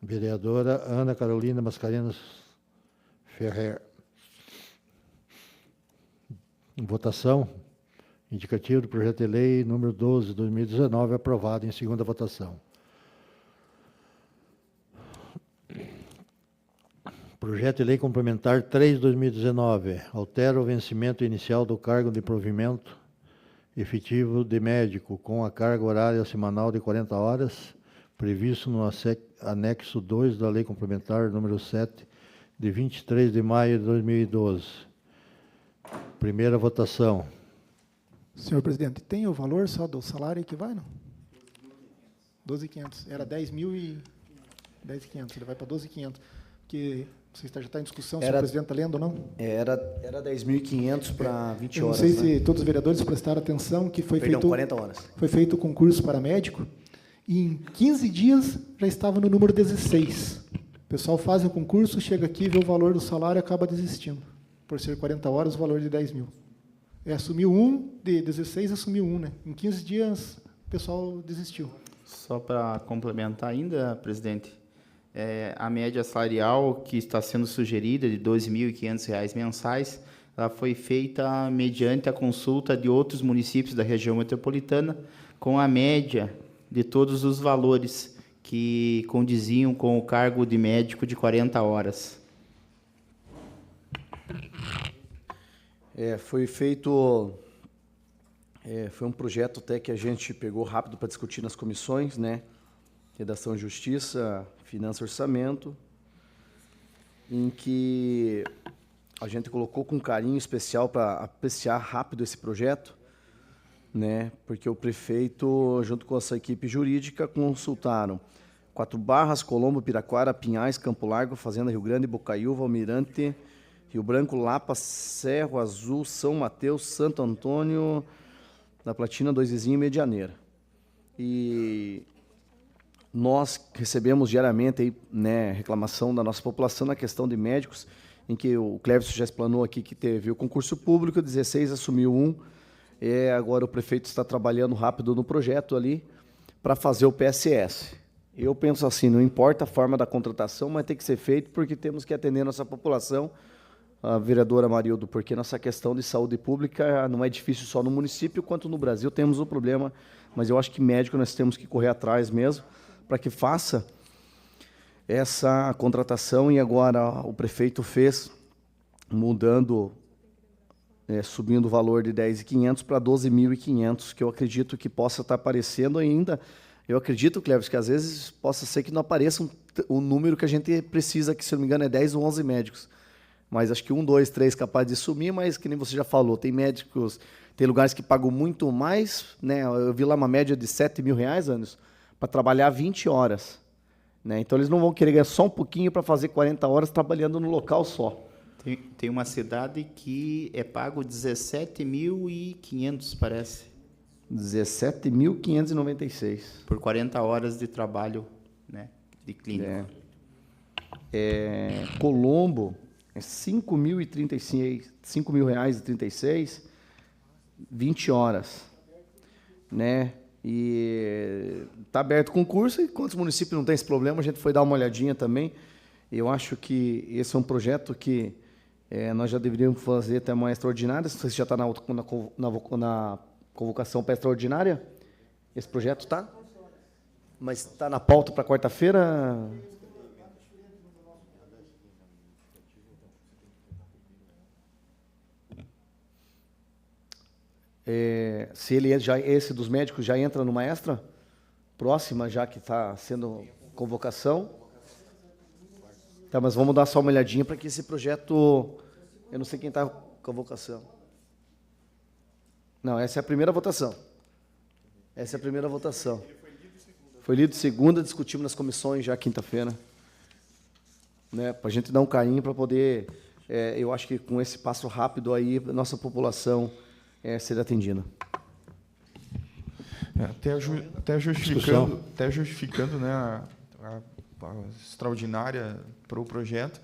A: Vereadora Ana Carolina Mascarenhas Ferrer. Em votação, indicativo do projeto de lei número 12, 2019, aprovado em segunda votação. Projeto de lei complementar 3, 2019, altera o vencimento inicial do cargo de provimento efetivo de médico com a carga horária semanal de 40 horas, previsto no anexo 2 da lei complementar número 7, de 23 de maio de 2012. Primeira votação.
F: Senhor presidente, tem o valor só do salário que vai, não? 12.500. Era 10.500. Ele vai para 12.500. Que você já está em discussão, se o presidente está lendo ou não?
C: Era 10.500 para 20
F: Eu
C: horas.
F: não sei
C: né?
F: se todos os vereadores prestaram atenção que foi
C: Perdão,
F: feito
C: 40 horas.
F: Foi feito o concurso para médico e em 15 dias já estava no número 16. O pessoal faz o concurso, chega aqui, vê o valor do salário e acaba desistindo. Por ser 40 horas, o valor de 10 mil. Assumiu um, de 16 assumiu um, né? Em 15 dias o pessoal desistiu.
D: Só para complementar ainda, presidente, a média salarial que está sendo sugerida de R$ 12.500 mensais, ela foi feita mediante a consulta de outros municípios da região metropolitana, com a média de todos os valores que condiziam com o cargo de médico de 40 horas.
C: Foi feito... foi um projeto até que a gente pegou rápido para discutir nas comissões, né? Redação e Justiça, Finanças e Orçamento, em que a gente colocou com carinho especial para apreciar rápido esse projeto, né? Porque o prefeito, junto com a sua equipe jurídica, consultaram 4 Barras, Colombo, Piraquara, Pinhais, Campo Largo, Fazenda Rio Grande, Bocaiúva, Almirante, Rio Branco, Lapa, Cerro Azul, São Mateus, Santo Antônio, da Platina, Dois Vizinhos e Medianeira. E nós recebemos diariamente aí, né, reclamação da nossa população na questão de médicos, em que o Cleverson já explanou aqui que teve o concurso público, 16 assumiu um, agora o prefeito está trabalhando rápido no projeto ali para fazer o PSS. Eu penso assim, não importa a forma da contratação, mas tem que ser feito porque temos que atender nossa população, a vereadora Marildo, porque nossa questão de saúde pública não é difícil só no município, quanto no Brasil temos o problema, mas eu acho que médico nós temos que correr atrás mesmo, para que faça essa contratação, e agora o prefeito fez, mudando, subindo o valor de 10.500 para 12.500, que eu acredito que possa estar aparecendo ainda. Eu acredito, Cleves, que às vezes possa ser que não apareça o número que a gente precisa, que se não me engano é 10 ou 11 médicos. Mas acho que 1, 2, 3 capaz de sumir, mas que nem você já falou, tem médicos, tem lugares que pagam muito mais, né? Eu vi lá uma média de R$7.000, anos, para trabalhar 20 horas. Né? Então, eles não vão querer ganhar só um pouquinho para fazer 40 horas trabalhando no local só.
D: Tem uma cidade que é pago 17.500, parece.
C: 17.596.
D: Por 40 horas de trabalho, né, de clínica.
C: Colombo é R$5.036, 20 horas. Né? E está aberto o concurso, e quantos municípios não tem esse problema, a gente foi dar uma olhadinha também. Eu acho que esse é um projeto que nós já deveríamos fazer até uma extraordinária. Não sei se já está na convocação para extraordinária. Esse projeto está? Mas está na pauta para quarta-feira? Se ele já, esse dos médicos já entra numa extra próxima, já que está sendo convocação. Tá, mas vamos dar só uma olhadinha para que esse projeto, eu não sei quem está com convocação. Não, essa é a primeira votação. Essa é a primeira votação. Foi lido segunda, discutimos nas comissões já quinta-feira. Né, para a gente dar um carinho para poder, eu acho que com esse passo rápido aí, a nossa população ser atendida.
E: Até justificando, né, a extraordinária para o projeto,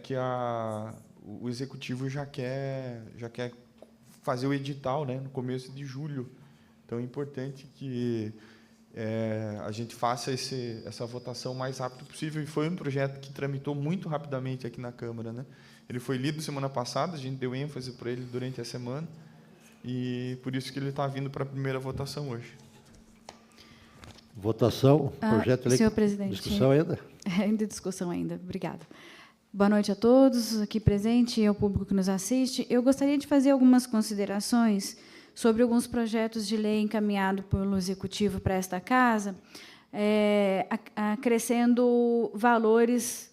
E: que o executivo já quer fazer o edital, né, no começo de julho. Então é importante que a gente faça essa votação o mais rápido possível. E foi um projeto que tramitou muito rapidamente aqui na Câmara, né? Ele foi lido semana passada, a gente deu ênfase para ele durante a semana, e por isso que ele está vindo para a primeira votação hoje.
A: Votação, projeto
G: Senhor presidente.
A: Discussão ainda?
G: Ainda discussão ainda. Obrigada. Boa noite a todos aqui presentes e ao público que nos assiste. Eu gostaria de fazer algumas considerações sobre alguns projetos de lei encaminhados pelo Executivo para esta Casa, acrescendo valores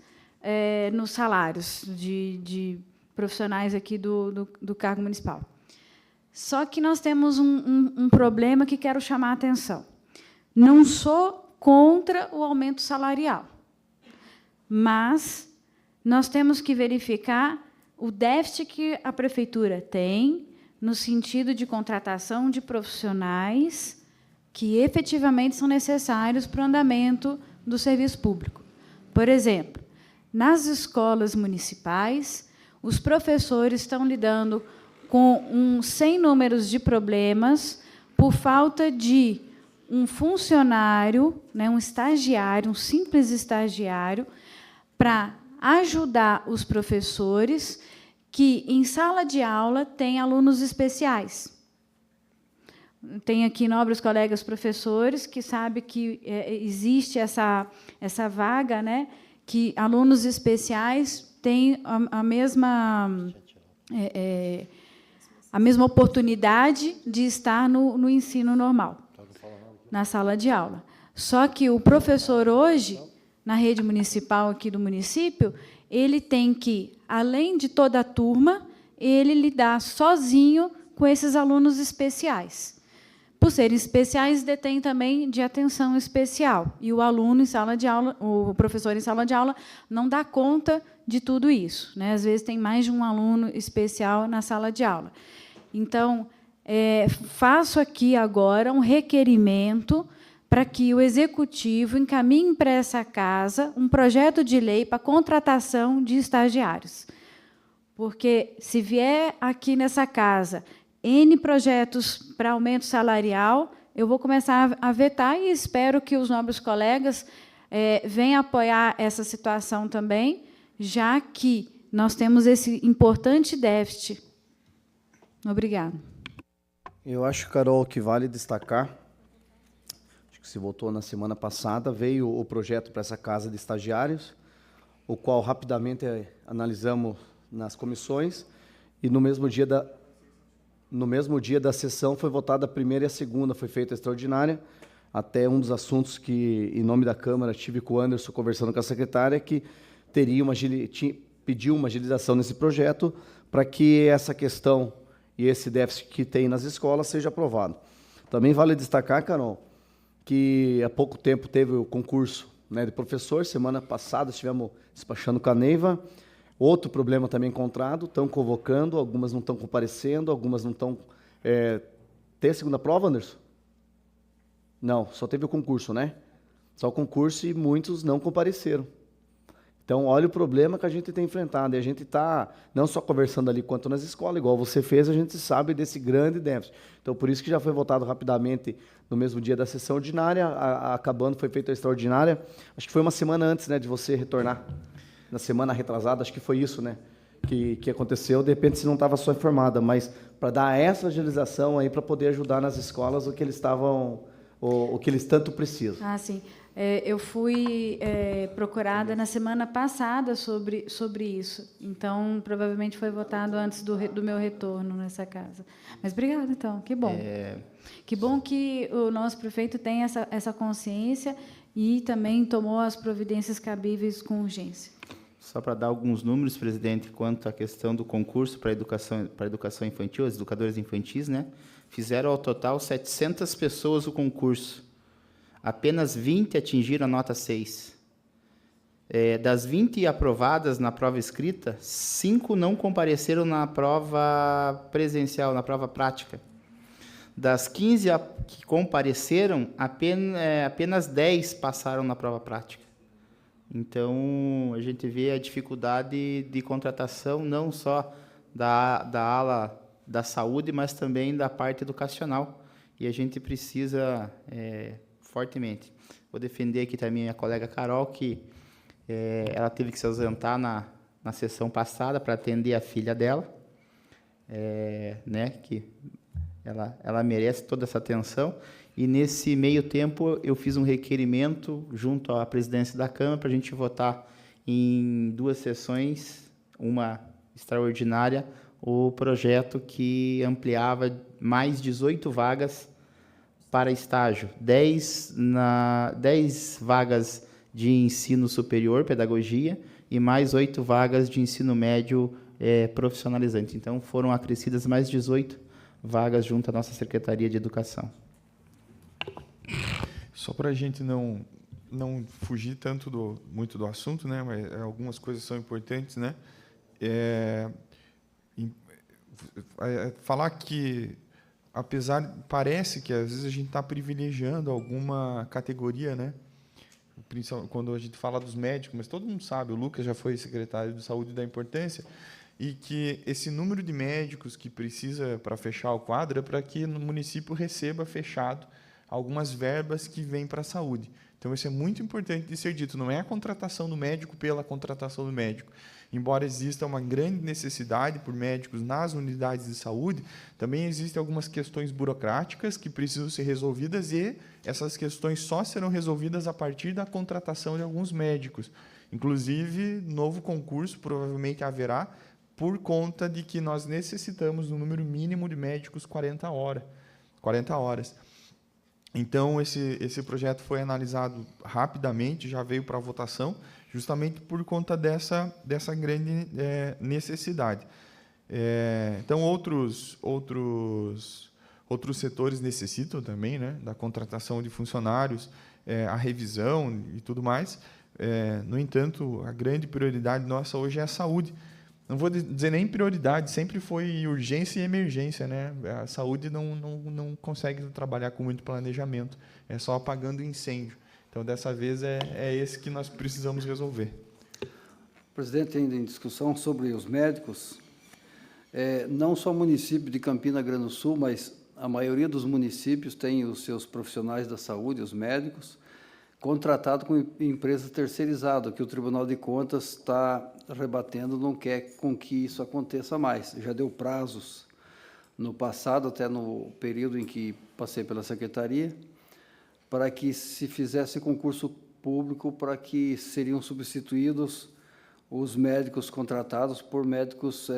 G: nos salários de profissionais aqui do cargo municipal. Só que nós temos um problema que quero chamar a atenção. Não sou contra o aumento salarial, mas nós temos que verificar o déficit que a prefeitura tem no sentido de contratação de profissionais que efetivamente são necessários para o andamento do serviço público. Por exemplo, nas escolas municipais, os professores estão lidando com sem números de problemas por falta de um funcionário, né, um estagiário, um simples estagiário, para ajudar os professores que, em sala de aula, têm alunos especiais. Tem aqui nobres colegas professores que sabem que existe essa vaga, né, que alunos especiais têm a mesma oportunidade de estar no ensino normal, na sala de aula. Só que o professor, hoje, na rede municipal aqui do município, ele tem que, além de toda a turma, ele lidar sozinho com esses alunos especiais. Por serem especiais, detém também de atenção especial. E o aluno em sala de aula, o professor em sala de aula, não dá conta de tudo isso, né? Às vezes tem mais de um aluno especial na sala de aula. Então, faço aqui agora um requerimento para que o Executivo encaminhe para essa Casa um projeto de lei para contratação de estagiários. Porque, se vier aqui nessa Casa N projetos para aumento salarial, eu vou começar a vetar e espero que os nobres colegas venham apoiar essa situação também, já que nós temos esse importante déficit. Obrigada.
C: Eu acho, Carol, que vale destacar, acho que se votou na semana passada, veio o projeto para essa Casa de Estagiários, o qual rapidamente analisamos nas comissões, e no mesmo dia da sessão foi votada a primeira e a segunda, foi feita a extraordinária. Até um dos assuntos que, em nome da Câmara, tive com o Anderson conversando com a secretária, que pediu uma agilização nesse projeto para que essa questão e esse déficit que tem nas escolas seja aprovado. Também vale destacar, Carol, que há pouco tempo teve o concurso, né, de professor. Semana passada estivemos despachando com a Neiva. Outro problema também encontrado, estão convocando, algumas não estão comparecendo, algumas não estão... Tem a segunda prova, Anderson? Não, só teve o concurso, né? Só o concurso e muitos não compareceram. Então, olha o problema que a gente tem enfrentado. E a gente está não só conversando ali quanto nas escolas, igual você fez, a gente sabe desse grande déficit. Então, por isso que já foi votado rapidamente no mesmo dia da sessão ordinária, acabando, foi feita a extraordinária. Acho que foi uma semana antes, né, de você retornar. Na semana retrasada, acho que foi isso, né, que aconteceu. De repente, se não estava só informada, mas para dar essa agilização aí, para poder ajudar nas escolas o que eles estavam, o que eles tanto precisam.
G: Ah, sim. Eu fui procurada na semana passada sobre isso. Então, provavelmente foi votado antes do meu retorno nessa Casa. Mas obrigada, então. Que bom. Que bom que o nosso prefeito tem essa consciência e também tomou as providências cabíveis com urgência.
D: Só para dar alguns números, presidente, quanto à questão do concurso para a educação infantil, os educadores infantis, né, fizeram ao total 700 pessoas o concurso. Apenas 20 atingiram a nota 6. Das 20 aprovadas na prova escrita, 5 não compareceram na prova presencial, na prova prática. Das 15 que compareceram, apenas 10 passaram na prova prática. Então, a gente vê a dificuldade de contratação, não só da ala da saúde, mas também da parte educacional. E a gente precisa fortemente. Vou defender aqui também a colega Carol, que ela teve que se ausentar na sessão passada para atender a filha dela, né, que ela merece toda essa atenção. E, nesse meio tempo, eu fiz um requerimento junto à presidência da Câmara para a gente votar em 2 sessões, uma extraordinária, o projeto que ampliava mais 18 vagas para estágio, 10 vagas de ensino superior, pedagogia, e mais 8 vagas de ensino médio profissionalizante. Então, foram acrescidas mais 18 vagas junto à nossa Secretaria de Educação.
E: Só para a gente não fugir tanto muito do assunto, né? Mas algumas coisas são importantes, né? Falar que, parece que às vezes a gente está privilegiando alguma categoria, né? Principalmente quando a gente fala dos médicos, mas todo mundo sabe, o Lucas já foi secretário de saúde, da importância, e que esse número de médicos que precisa para fechar o quadro é para que o município receba fechado algumas verbas que vêm para a saúde. Então, isso é muito importante de ser dito. Não é a contratação do médico pela contratação do médico. Embora exista uma grande necessidade por médicos nas unidades de saúde, também existem algumas questões burocráticas que precisam ser resolvidas, e essas questões só serão resolvidas a partir da contratação de alguns médicos. Inclusive, novo concurso provavelmente haverá, por conta de que nós necessitamos do número mínimo de médicos 40 horas. Então, esse projeto foi analisado rapidamente, já veio para votação, justamente por conta dessa grande necessidade. Então, outros setores necessitam também, né, da contratação de funcionários, a revisão e tudo mais. No entanto, a grande prioridade nossa hoje é a saúde. Não vou dizer nem prioridade, sempre foi urgência e emergência, né? A saúde não consegue trabalhar com muito planejamento, é só apagando incêndio. Então, dessa vez, é esse que nós precisamos resolver.
H: Presidente, ainda em discussão sobre os médicos, não só o município de Campina Grande do Sul, mas a maioria dos municípios tem os seus profissionais da saúde, os médicos, contratado com empresas terceirizadas, que o Tribunal de Contas está rebatendo, não quer com que isso aconteça mais. Já deu prazos no passado, até no período em que passei pela Secretaria, para que se fizesse concurso público, para que seriam substituídos os médicos contratados por médicos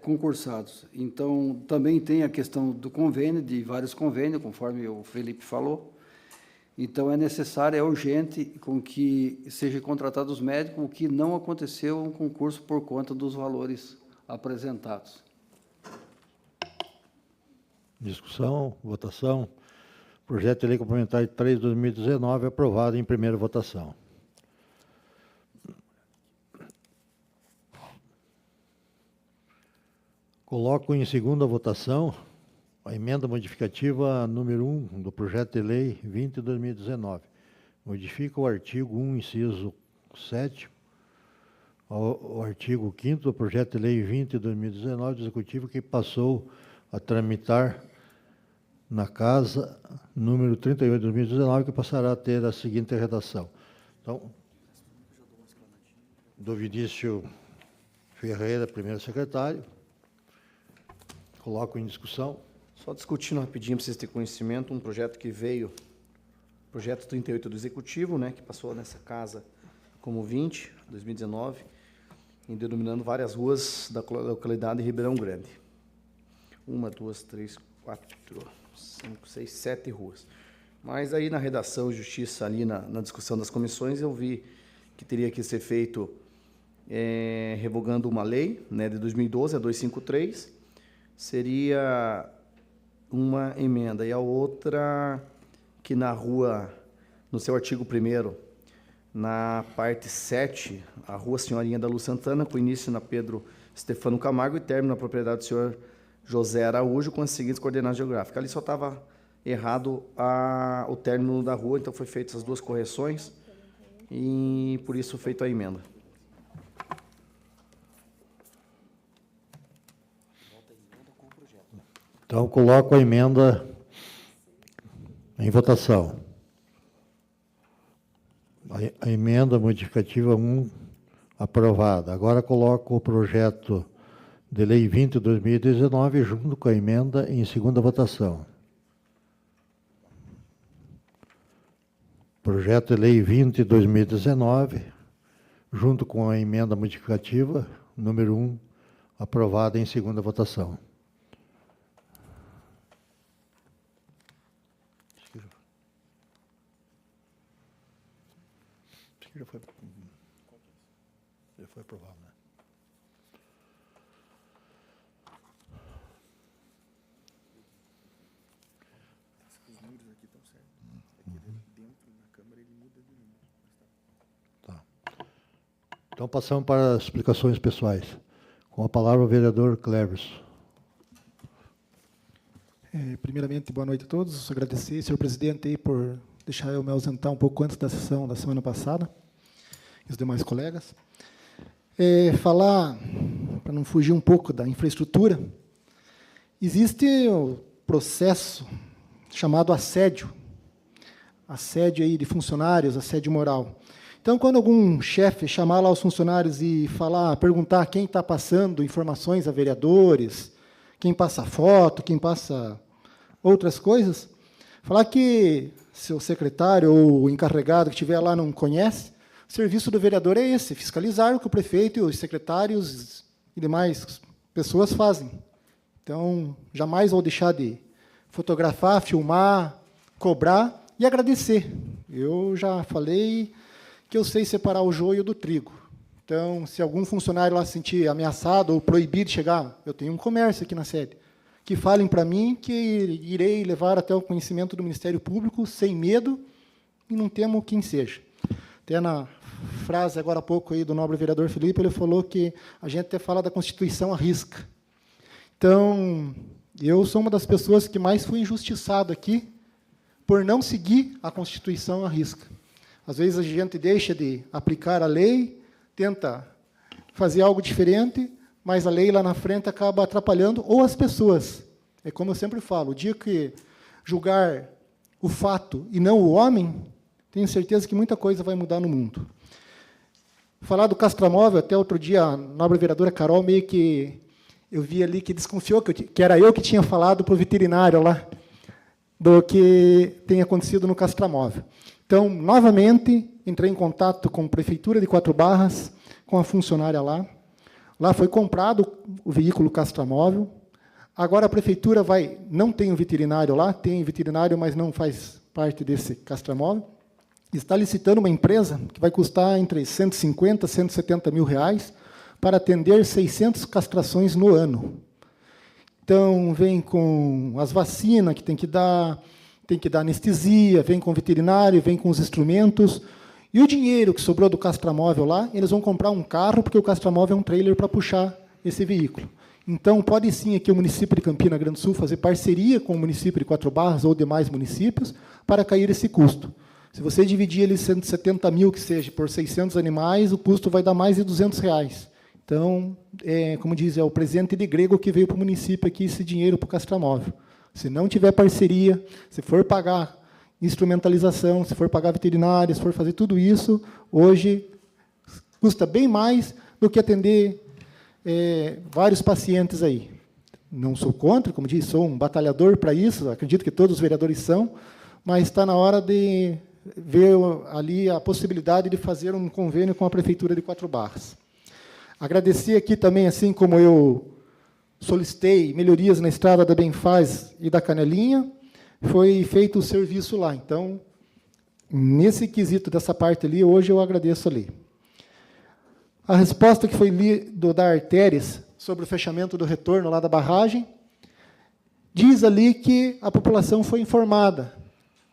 H: concursados. Então, também tem a questão do convênio, de vários convênios, conforme o Felipe falou. Então, é necessário, é urgente, com que sejam contratados os médicos, o que não aconteceu no concurso por conta dos valores apresentados.
A: Discussão, votação. Projeto de Lei Complementar 3 de 2019, aprovado em primeira votação. Coloco em segunda votação a emenda modificativa número 1 do projeto de lei 20 de 2019. Modifica o artigo 1, inciso 7, o artigo 5º do projeto de lei 20 de 2019 do Executivo, que passou a tramitar na casa número 38 de 2019, que passará a ter a seguinte redação. Então, do Vinícius Ferreira, primeiro secretário. Coloco em discussão.
C: Só discutindo rapidinho, para vocês terem conhecimento, um projeto que veio, projeto 38 do Executivo, né, que passou nessa casa como 20, 2019, e denominando várias ruas da localidade de Ribeirão Grande. 1, 2, 3, 4, 5, 6, 7 ruas. Mas aí na redação Justiça, ali na discussão das comissões, eu vi que teria que ser feito revogando uma lei, né, de 2012, a 253, seria uma emenda, e a outra que na rua, no seu artigo 1º, na parte 7, a rua Senhorinha da Luz Santana, com início na Pedro Stefano Camargo e término na propriedade do senhor José Araújo, com as seguintes coordenadas geográficas. Ali só estava errado o término da rua, então foi feitas as 2 correções e por isso feito a emenda.
A: Então, coloco a emenda em votação. A emenda modificativa 1 aprovada. Agora coloco o projeto de lei 20/2019 junto com a emenda em segunda votação. Projeto de lei 20/2019, junto com a emenda modificativa número 1, aprovada em segunda votação. Já foi aprovado, né? Tá. Então, passamos para as explicações pessoais. Com a palavra, o vereador Cleverson.
F: Primeiramente, boa noite a todos. Agradecer, senhor presidente, aí, por deixar eu me ausentar um pouco antes da sessão da semana passada, e os demais colegas. Falar, para não fugir um pouco da infraestrutura, existe o processo chamado assédio aí de funcionários, assédio moral. Então, quando algum chefe chamar lá os funcionários e perguntar quem está passando informações a vereadores, quem passa foto, quem passa outras coisas, falar que seu secretário ou o encarregado que estiver lá não conhece, o serviço do vereador é esse, fiscalizar o que o prefeito, os secretários e demais pessoas fazem. Então, jamais vou deixar de fotografar, filmar, cobrar e agradecer. Eu já falei que eu sei separar o joio do trigo. Então, se algum funcionário lá se sentir ameaçado ou proibido de chegar, eu tenho um comércio aqui na sede, que falem para mim que irei levar até o conhecimento do Ministério Público sem medo e não temo quem seja. Até na frase, agora há pouco, aí, do nobre vereador Felipe, ele falou que a gente até fala da Constituição à risca. Então, eu sou uma das pessoas que mais fui injustiçado aqui por não seguir a Constituição à risca. Às vezes a gente deixa de aplicar a lei, tenta fazer algo diferente, mas a lei lá na frente acaba atrapalhando, ou as pessoas. É como eu sempre falo, o dia que julgar o fato e não o homem, tenho certeza que muita coisa vai mudar no mundo. Falar do castramóvel, até outro dia, a nobre vereadora Carol, meio que eu vi ali que desconfiou que era eu que tinha falado para o veterinário lá, do que tem acontecido no castramóvel. Então, novamente, entrei em contato com a Prefeitura de Quatro Barras, com a funcionária lá. Lá foi comprado o veículo castramóvel. Agora a Prefeitura não tem um veterinário lá, tem veterinário, mas não faz parte desse castramóvel. Está licitando uma empresa que vai custar entre 150 e 170 mil reais para atender 600 castrações no ano. Então, vem com as vacinas que tem que dar anestesia, vem com o veterinário, vem com os instrumentos. E o dinheiro que sobrou do castramóvel lá, eles vão comprar um carro, porque o castramóvel é um trailer para puxar esse veículo. Então, pode sim aqui o município de Campina Grande do Sul fazer parceria com o município de Quatro Barras ou demais municípios para cair esse custo. Se você dividir ele 170 mil, que seja, por 600 animais, o custo vai dar mais de R$200. Então, como diz, é o presente de grego que veio para o município aqui, esse dinheiro para o castramóvel. Se não tiver parceria, se for pagar instrumentalização, se for pagar veterinário, se for fazer tudo isso, hoje custa bem mais do que atender vários pacientes aí. Não sou contra, como disse, sou um batalhador para isso, acredito que todos os vereadores são, mas está na hora de ver ali a possibilidade de fazer um convênio com a Prefeitura de Quatro Barras. Agradecer aqui também, assim como eu solicitei melhorias na estrada da Benfaz e da Canelinha, foi feito o serviço lá. Então, nesse quesito dessa parte ali, hoje eu agradeço ali. A resposta que foi lida da Artéries sobre o fechamento do retorno lá da barragem, diz ali que a população foi informada,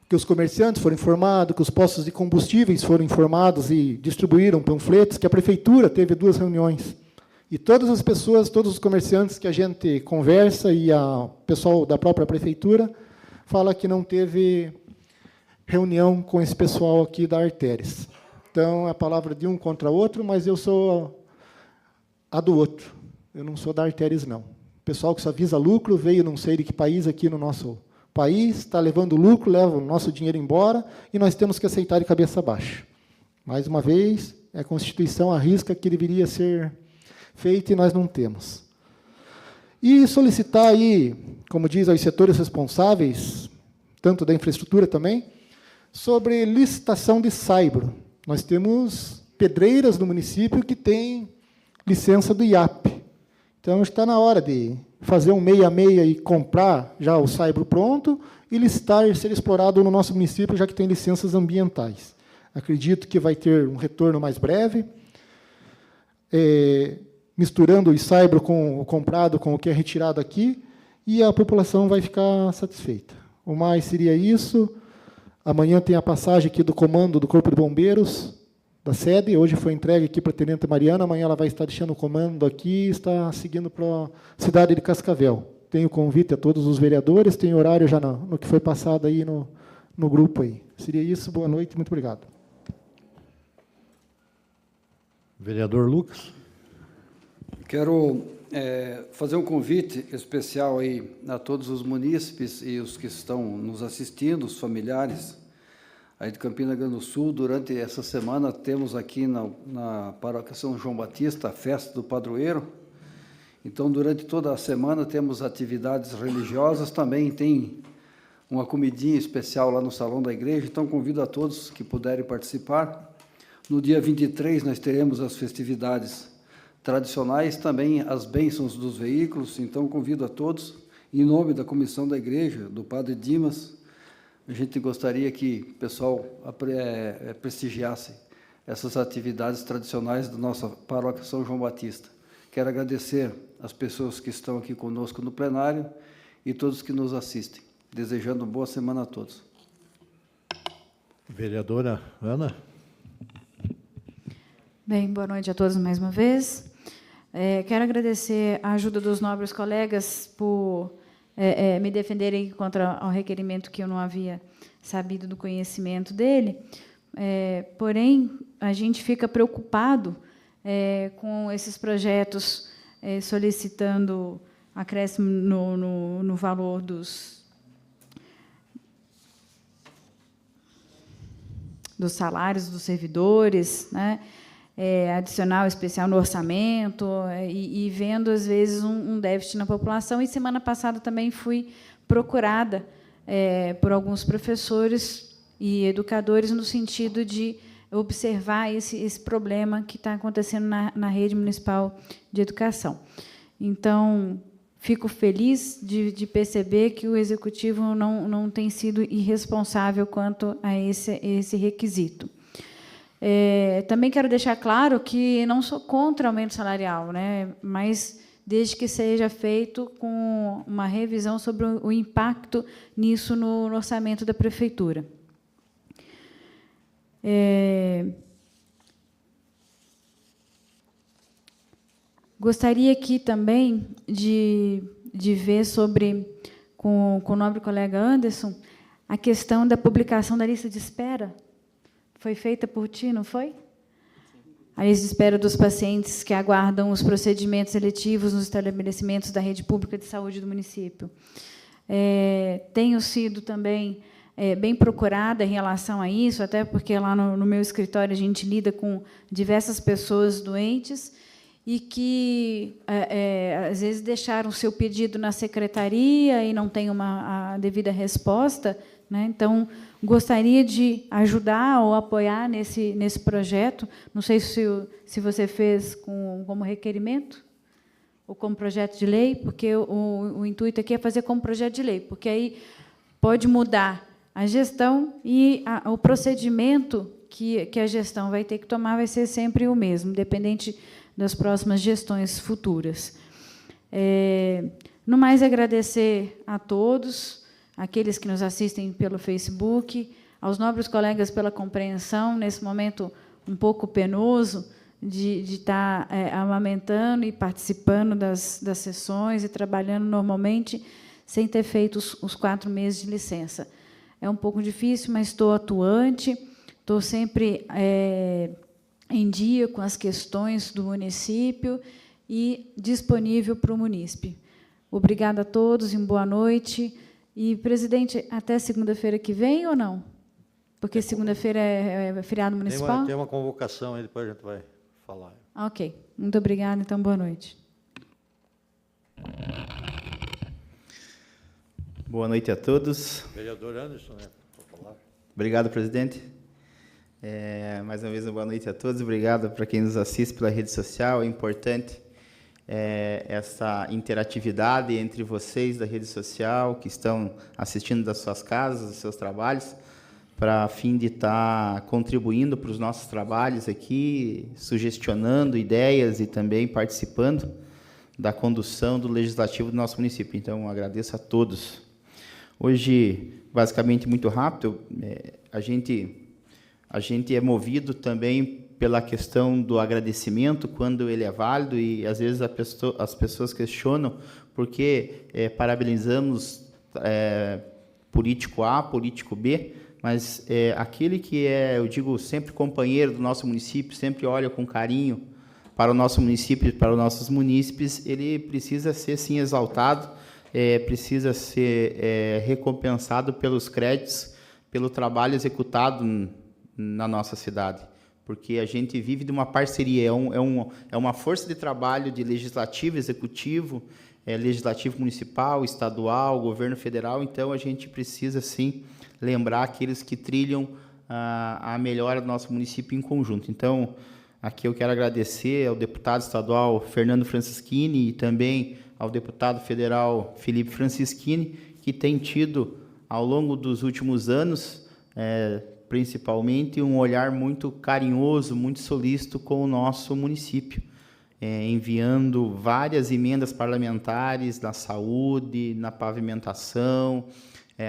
F: que os comerciantes foram informados, que os postos de combustíveis foram informados e distribuíram panfletos, que a prefeitura teve 2 reuniões. E todas as pessoas, todos os comerciantes que a gente conversa e o pessoal da própria prefeitura fala que não teve reunião com esse pessoal aqui da Artéries. Então, é a palavra de um contra outro, mas eu sou a do outro. Eu não sou da Artéries, não. O pessoal que só visa lucro veio não sei de que país aqui no nosso país, está levando lucro, leva o nosso dinheiro embora, e nós temos que aceitar de cabeça baixa. Mais uma vez, a Constituição arrisca que deveria ser feito e nós não temos. E solicitar aí, como diz, aos setores responsáveis, tanto da infraestrutura também, sobre licitação de saibro. Nós temos pedreiras no município que têm licença do IAP. Então, está na hora de fazer um meia-meia e comprar já o saibro pronto e licitar e ser explorado no nosso município, já que tem licenças ambientais. Acredito que vai ter um retorno mais breve, misturando o saibro com o comprado, com o que é retirado aqui, e a população vai ficar satisfeita. O mais seria isso. Amanhã tem a passagem aqui do comando do Corpo de Bombeiros, da sede. Hoje foi entregue aqui para a Tenente Mariana, amanhã ela vai estar deixando o comando aqui e está seguindo para a cidade de Cascavel. Tenho convite a todos os vereadores, tem horário já no que foi passado aí no grupo aí. Seria isso, boa noite, muito obrigado.
A: Vereador Lucas.
H: Quero fazer um convite especial aí a todos os munícipes e os que estão nos assistindo, os familiares aí de Campina Grande do Sul. Durante essa semana temos aqui na Paróquia São João Batista a festa do padroeiro. Então, durante toda a semana temos atividades religiosas, também tem uma comidinha especial lá no salão da igreja, então convido a todos que puderem participar. No dia 23 nós teremos as festividades tradicionais, também as bênçãos dos veículos, então convido a todos, em nome da comissão da igreja, do Padre Dimas, a gente gostaria que o pessoal prestigiasse essas atividades tradicionais da nossa Paróquia São João Batista. Quero agradecer as pessoas que estão aqui conosco no plenário e todos que nos assistem, desejando boa semana a todos.
A: Vereadora Ana.
G: Bem, boa noite a todos mais uma vez. Quero agradecer a ajuda dos nobres colegas por me defenderem contra o requerimento que eu não havia sabido do conhecimento dele. Porém, a gente fica preocupado com esses projetos solicitando acréscimo no valor dos salários dos servidores, né? Adicional especial no orçamento, e vendo, às vezes, um déficit na população. E, semana passada, também fui procurada por alguns professores e educadores no sentido de observar esse problema que está acontecendo na rede municipal de educação. Então, fico feliz de perceber que o Executivo não tem sido irresponsável quanto a esse requisito. Também quero deixar claro que não sou contra aumento salarial, né? Mas desde que seja feito com uma revisão sobre o impacto nisso no orçamento da Prefeitura. Gostaria aqui também de ver com o nobre colega Anderson, a questão da publicação da lista de espera. Foi feita por ti, não foi? A lista de espera dos pacientes que aguardam os procedimentos seletivos nos estabelecimentos da rede pública de saúde do município. Tenho sido também bem procurada em relação a isso, até porque lá no meu escritório a gente lida com diversas pessoas doentes e que, às vezes, deixaram o seu pedido na secretaria e não tem a devida resposta, né? Então, gostaria de ajudar ou apoiar nesse projeto. Não sei se você fez como requerimento ou como projeto de lei, porque o intuito aqui é fazer como projeto de lei, porque aí pode mudar a gestão e o procedimento que a gestão vai ter que tomar vai ser sempre o mesmo, independente das próximas gestões futuras. No mais, agradecer a todos, aqueles que nos assistem pelo Facebook, aos nobres colegas pela compreensão, nesse momento um pouco penoso de estar amamentando e participando das sessões e trabalhando normalmente, sem ter feito os 4 meses de licença. É um pouco difícil, mas estou atuante, estou sempre em dia com as questões do município e disponível para o munícipe. Obrigada a todos e boa noite. E, presidente, até segunda-feira que vem ou não? Porque segunda-feira é feriado municipal?
A: Tem uma convocação aí, depois a gente vai falar.
G: Ok. Muito obrigada, então, boa noite.
D: Boa noite a todos.
A: Vereador Anderson, né? Vou falar.
D: Obrigado, presidente. Mais uma vez, uma boa noite a todos. Obrigado para quem nos assiste pela rede social. É importante essa interatividade entre vocês da rede social, que estão assistindo das suas casas, dos seus trabalhos, para fim de estar contribuindo para os nossos trabalhos aqui, sugestionando ideias e também participando da condução do legislativo do nosso município. Então, agradeço a todos. Hoje, basicamente, muito rápido, a gente é movido também pela questão do agradecimento, quando ele é válido, e às vezes as pessoas questionam por que parabenizamos político A, político B, mas aquele que eu digo, sempre companheiro do nosso município, sempre olha com carinho para o nosso município e para os nossos munícipes, ele precisa ser, sim, exaltado, precisa ser recompensado pelos créditos, pelo trabalho executado na nossa cidade, porque a gente vive de uma parceria, é uma força de trabalho de legislativo, executivo, legislativo municipal, estadual, governo federal, então a gente precisa, sim, lembrar aqueles que trilham a melhora do nosso município em conjunto. Então, aqui eu quero agradecer ao deputado estadual Fernando Francischini e também ao deputado federal Felipe Francischini, que tem tido, ao longo dos últimos anos, principalmente, um olhar muito carinhoso, muito solícito com o nosso município, enviando várias emendas parlamentares na saúde, na pavimentação,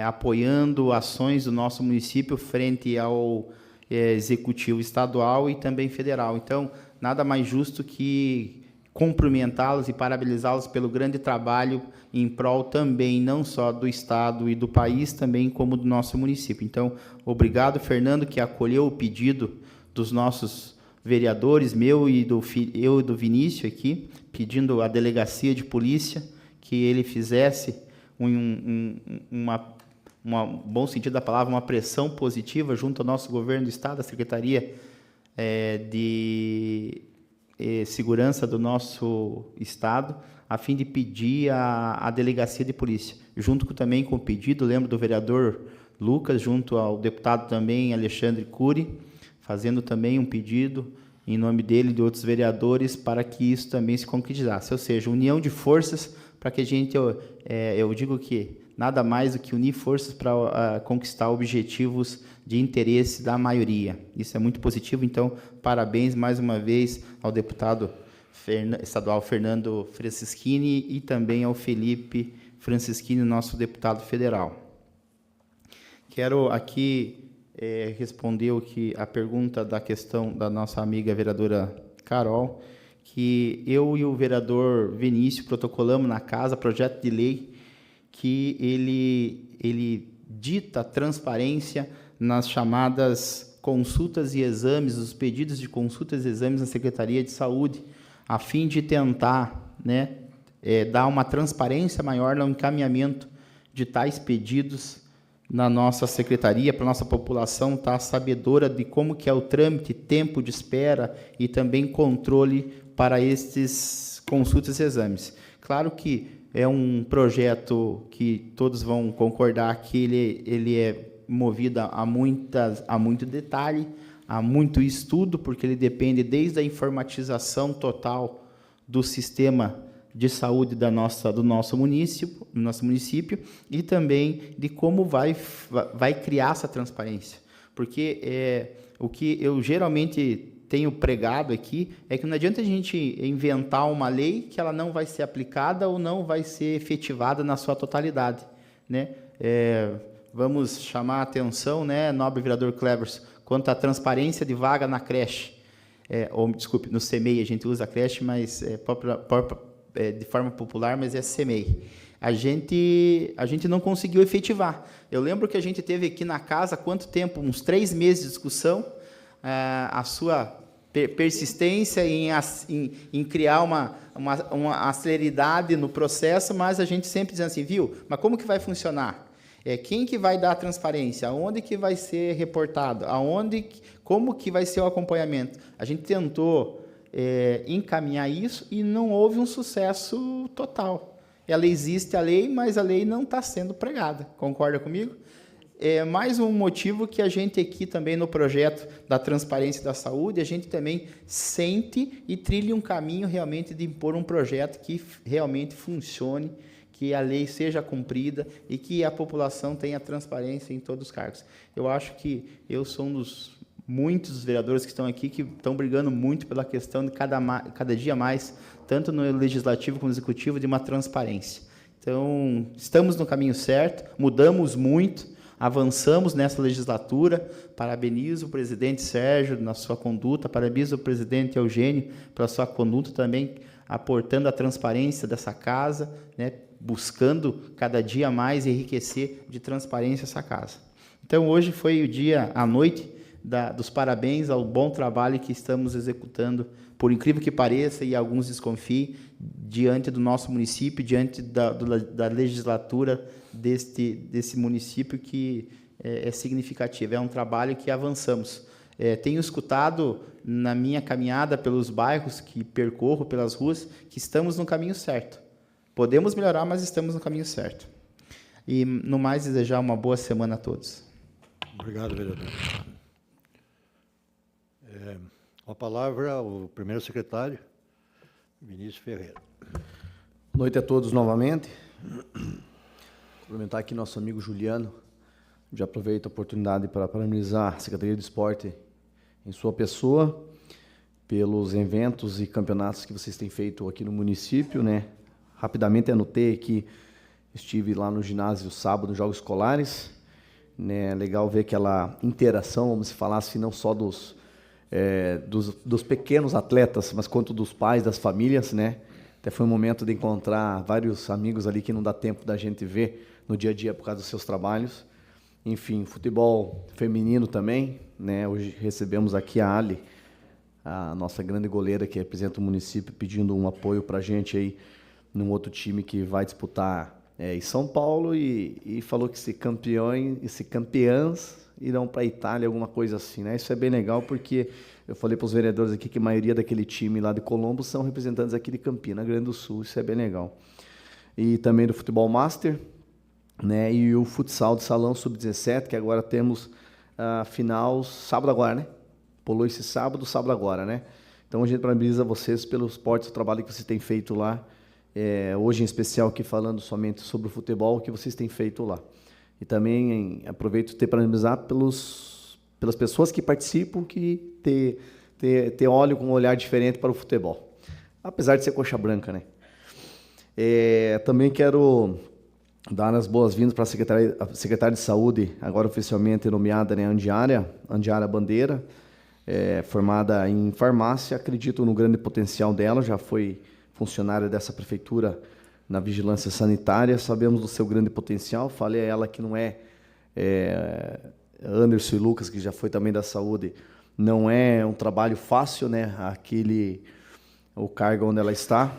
D: apoiando ações do nosso município frente ao executivo estadual e também federal. Então, nada mais justo que cumprimentá-los e parabenizá-los pelo grande trabalho em prol também, não só do Estado e do país, também como do nosso município. Então, obrigado, Fernando, que acolheu o pedido dos nossos vereadores, eu e do Vinícius aqui, pedindo à delegacia de polícia que ele fizesse bom sentido da palavra, uma pressão positiva junto ao nosso governo do Estado, à Secretaria de Segurança do nosso Estado, a fim de pedir a delegacia de polícia. Junto também com o pedido, lembro do vereador Lucas, junto ao deputado também Alexandre Cury, fazendo também um pedido em nome dele e de outros vereadores para que isso também se concretizasse. Ou seja, união de forças para que a gente, eu digo que nada mais do que unir forças para conquistar objetivos de interesse da maioria. Isso é muito positivo, então, parabéns mais uma vez ao deputado estadual Fernando Francischini e também ao Felipe Francischini, nosso deputado federal. Quero aqui responder a pergunta da questão da nossa amiga vereadora Carol, que eu e o vereador Vinícius protocolamos na casa projeto de lei que ele dita transparência nas chamadas consultas e exames, os pedidos de consultas e exames na Secretaria de Saúde, a fim de tentar, dar uma transparência maior no encaminhamento de tais pedidos na nossa secretaria, para a nossa população estar sabedora de como que é o trâmite, tempo de espera e também controle para estes consultas e exames. Claro que é um projeto que todos vão concordar que ele é movido a muito detalhe, a muito estudo, porque ele depende desde a informatização total do sistema de saúde do nosso município e também de como vai criar essa transparência. Porque o que eu geralmente tenho pregado aqui é que não adianta a gente inventar uma lei que ela não vai ser aplicada ou não vai ser efetivada na sua totalidade, vamos chamar a atenção, nobre vereador Cleverson, quanto à transparência de vaga na creche, desculpe, no CEMEI, a gente usa a creche, mas de forma popular, mas é CEMEI. A gente não conseguiu efetivar. Eu lembro que a gente teve aqui na casa, quanto tempo? Uns 3 meses de discussão, a sua persistência em criar uma celeridade no processo, mas a gente sempre dizendo assim, viu, mas como que vai funcionar? Quem que vai dar a transparência? Aonde que vai ser reportado? Como que vai ser o acompanhamento? A gente tentou encaminhar isso e não houve um sucesso total. Ela existe, a lei, mas a lei não está sendo pregada. Concorda comigo? É mais um motivo que a gente aqui também no projeto da transparência da saúde, a gente também sente e trilha um caminho realmente de impor um projeto que realmente funcione, que a lei seja cumprida e que a população tenha transparência em todos os cargos. Eu acho que eu sou um dos muitos vereadores que estão aqui que estão brigando muito pela questão de cada dia mais, tanto no legislativo como no executivo, de uma transparência. Então, estamos no caminho certo, mudamos muito, avançamos nessa legislatura. Parabenizo o presidente Sérgio na sua conduta, parabenizo o presidente Eugênio pela sua conduta também, aportando a transparência dessa casa, né, buscando cada dia mais enriquecer de transparência essa casa. Então, hoje foi o dia, a noite, dos parabéns ao bom trabalho que estamos executando, por incrível que pareça, e alguns desconfiem, diante do nosso município, diante da legislatura desse município, que é significativo. É um trabalho que avançamos. Tenho escutado, na minha caminhada pelos bairros, que percorro pelas ruas, que estamos no caminho certo. Podemos melhorar, mas estamos no caminho certo. E, no mais, desejar uma boa semana a todos.
A: Obrigado, vereador. Com a palavra, o primeiro secretário, Vinícius Ferreira.
I: Boa noite a todos novamente. Cumprimentar aqui nosso amigo Juliano. Já aproveito a oportunidade para parabenizar a Secretaria de Esporte em sua pessoa pelos eventos e campeonatos que vocês têm feito aqui no município, né? Rapidamente anotei que estive lá no ginásio sábado, nos Jogos Escolares, né? Legal ver aquela interação, vamos falar assim, não só dos pequenos atletas, mas quanto dos pais, das famílias, né? Até foi um momento de encontrar vários amigos ali que não dá tempo da gente ver no dia a dia por causa dos seus trabalhos. Enfim, futebol feminino também, né? Hoje recebemos aqui a Ali, a nossa grande goleira que representa o município, pedindo um apoio para a gente aí num outro time que vai disputar em São Paulo e falou que se campeãs irão para a Itália, alguma coisa assim, né? Isso é bem legal porque eu falei para os vereadores aqui que a maioria daquele time lá de Colombo são representantes aqui de Campina, Grande do Sul, isso é bem legal. E também do Futebol Master, né? E o futsal de salão sub-17, que agora temos a final sábado agora, né? Pulou esse sábado agora, né? Então a gente parabeniza vocês pelo esporte, o trabalho que vocês têm feito lá. Hoje em especial aqui falando somente sobre o futebol, o que vocês têm feito lá. E também aproveito para parabenizar pelas pessoas que participam, que olham com um olhar diferente para o futebol. Apesar de ser coxa branca, né? Também quero dar as boas-vindas para a secretária de Saúde, agora oficialmente nomeada, né, Andiara Bandeira, formada em farmácia. Acredito no grande potencial dela, já foi funcionária dessa prefeitura na vigilância sanitária, sabemos do seu grande potencial. Falei a ela que não Anderson e Lucas, que já foi também da saúde, não é um trabalho fácil, né? O cargo onde ela está,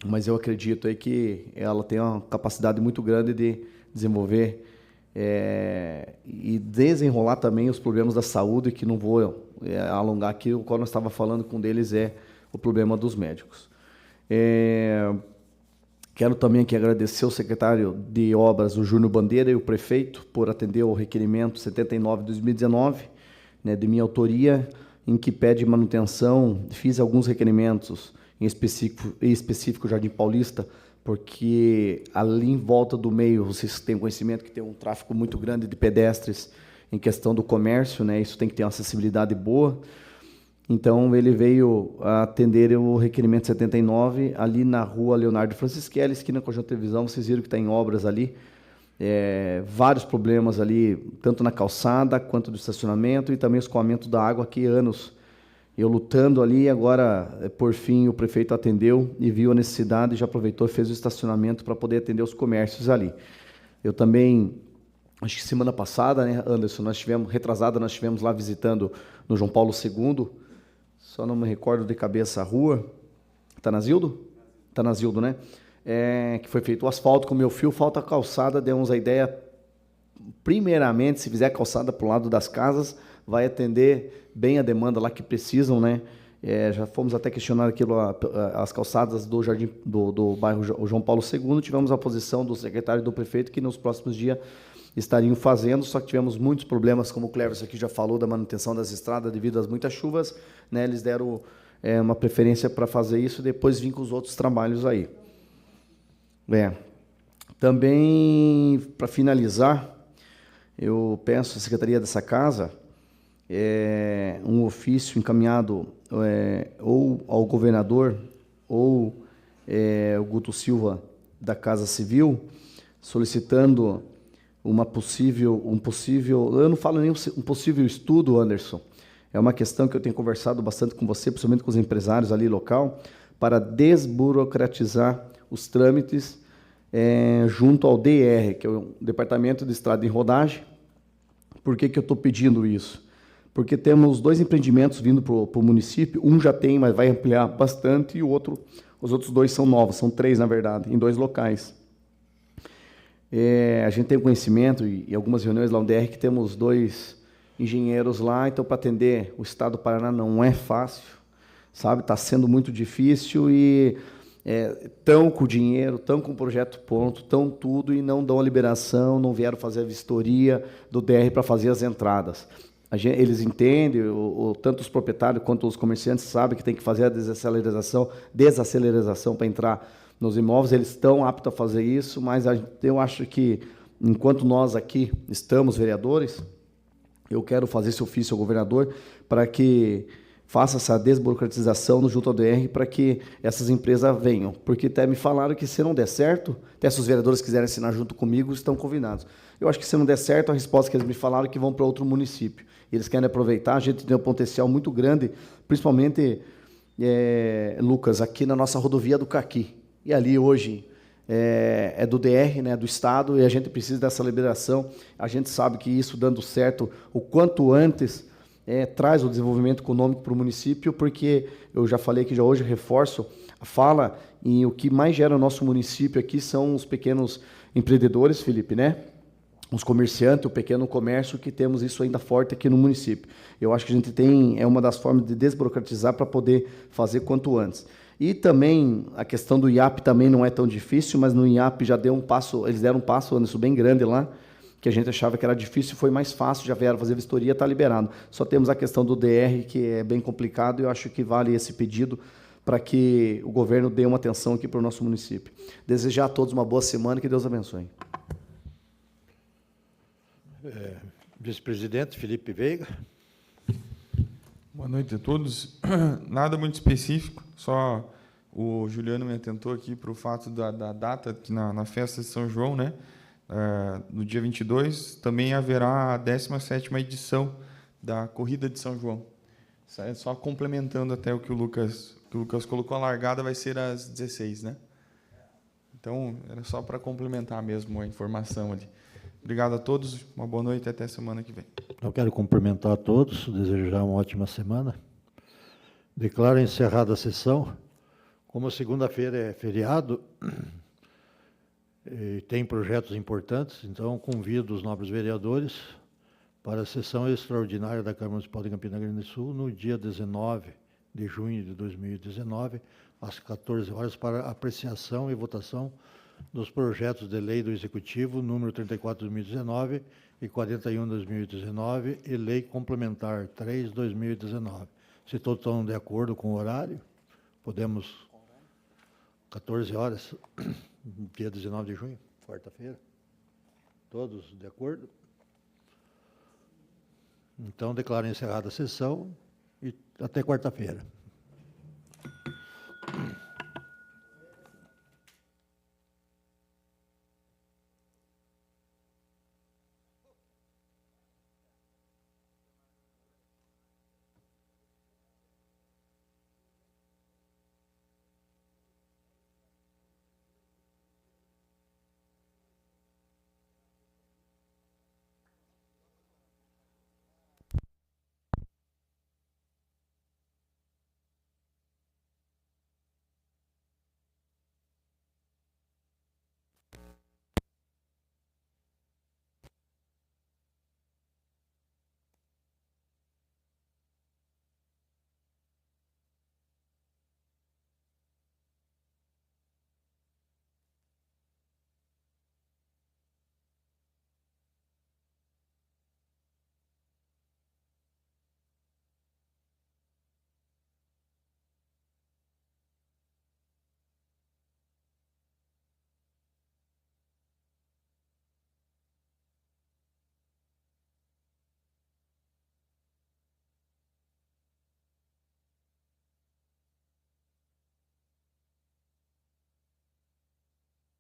I: mas eu acredito aí que ela tem uma capacidade muito grande de desenvolver e desenrolar também os problemas da saúde, que não vou alongar aqui. O qual nós estava falando com um deles é o problema dos médicos. Quero também aqui agradecer ao secretário de Obras, o Júnior Bandeira, e o prefeito por atender ao requerimento 79 de 2019, né, de minha autoria, em que pede manutenção. Fiz alguns requerimentos, em específico Jardim Paulista, porque ali em volta do meio, vocês têm conhecimento que tem um tráfego muito grande de pedestres em questão do comércio, né, isso tem que ter uma acessibilidade boa. Então, ele veio a atender o requerimento 79, ali na rua Leonardo Francischelli, esquina com a Televisão. Vocês viram que está em obras ali. Vários problemas ali, tanto na calçada, quanto do estacionamento, e também o escoamento da água, aqui anos eu lutando ali. Agora, por fim, o prefeito atendeu e viu a necessidade, já aproveitou e fez o estacionamento para poder atender os comércios ali. Eu também, acho que semana passada, né, Anderson, nós estivemos lá visitando no João Paulo II, só não me recordo de cabeça a rua. Tanazildo? Tanazildo, né? Que foi feito o asfalto com o meu fio, falta a calçada. Demos a ideia primeiramente, se fizer calçada para o lado das casas, vai atender bem a demanda lá que precisam, né? Já fomos até questionar aquilo, as calçadas do jardim do bairro João Paulo II, tivemos a posição do secretário e do prefeito que nos próximos dias estariam fazendo, só que tivemos muitos problemas, como o Cleverson aqui já falou, da manutenção das estradas devido às muitas chuvas, né? Eles deram uma preferência para fazer isso e depois vir com os outros trabalhos aí. Também, para finalizar, eu peço à Secretaria dessa Casa um ofício encaminhado ou ao governador ou o Guto Silva da Casa Civil, solicitando um possível, eu não falo nem um possível estudo, Anderson, é uma questão que eu tenho conversado bastante com você, principalmente com os empresários ali local, para desburocratizar os trâmites junto ao DR, que é o Departamento de Estrada em Rodagem. Por que eu estou pedindo isso? Porque temos 2 empreendimentos vindo para o município, um já tem, mas vai ampliar bastante, e os outros 2 são novos, são 3, na verdade, em 2 locais. A gente tem conhecimento, e algumas reuniões lá no DR, que temos 2 engenheiros lá, então, para atender o Estado do Paraná não é fácil, sabe? Está sendo muito difícil e estão com o dinheiro, estão com o projeto pronto, estão tudo e não dão a liberação, não vieram fazer a vistoria do DR para fazer as entradas. Eles entendem, tanto os proprietários quanto os comerciantes sabem que tem que fazer a desaceleração para entrar nos imóveis, eles estão aptos a fazer isso, mas eu acho que, enquanto nós aqui estamos vereadores, eu quero fazer esse ofício ao governador para que faça essa desburocratização junto ao DR para que essas empresas venham. Porque até me falaram que se não der certo, até se os vereadores quiserem assinar junto comigo, estão convidados. Eu acho que se não der certo, a resposta que eles me falaram é que vão para outro município. Eles querem aproveitar, a gente tem um potencial muito grande, principalmente, Lucas, aqui na nossa rodovia do Caqui. E ali hoje é do DR, né, do Estado, e a gente precisa dessa liberação. A gente sabe que isso dando certo o quanto antes traz o desenvolvimento econômico para o município, porque eu já falei que já hoje reforço a fala, e o que mais gera o nosso município aqui são os pequenos empreendedores, Felipe, né? Os comerciantes, o pequeno comércio, que temos isso ainda forte aqui no município. Eu acho que a gente tem, uma das formas de desburocratizar para poder fazer quanto antes. E também, a questão do IAP também não é tão difícil, mas no IAP já deu um passo, eles deram um passo, Anderson, bem grande lá, que a gente achava que era difícil, foi mais fácil, já vieram fazer vistoria, está liberado. Só temos a questão do DR, que é bem complicado, e eu acho que vale esse pedido para que o governo dê uma atenção aqui para o nosso município. Desejar a todos uma boa semana e que Deus abençoe.
A: Vice-presidente Felipe Veiga.
E: Boa noite a todos. Nada muito específico, só o Juliano me atentou aqui para o fato da data que na festa de São João, né? No dia 22, também haverá a 17ª edição da Corrida de São João. Só complementando até o que o Lucas colocou, a largada vai ser às 16, né? Então, era só para complementar mesmo a informação ali. Obrigado a todos, uma boa noite e até semana que vem.
A: Eu quero cumprimentar a todos, desejar uma ótima semana. Declaro encerrada a sessão. Como segunda-feira é feriado, e tem projetos importantes, então convido os nobres vereadores para a sessão extraordinária da Câmara Municipal de Campina Grande do Sul, no dia 19 de junho de 2019, às 14 horas, para apreciação e votação dos projetos de lei do Executivo, número 34/2019 e 41/2019, e lei complementar 3/2019. Se todos estão de acordo com o horário, podemos, 14 horas, dia 19 de junho, quarta-feira. Todos de acordo? Então, declaro encerrada a sessão e até quarta-feira.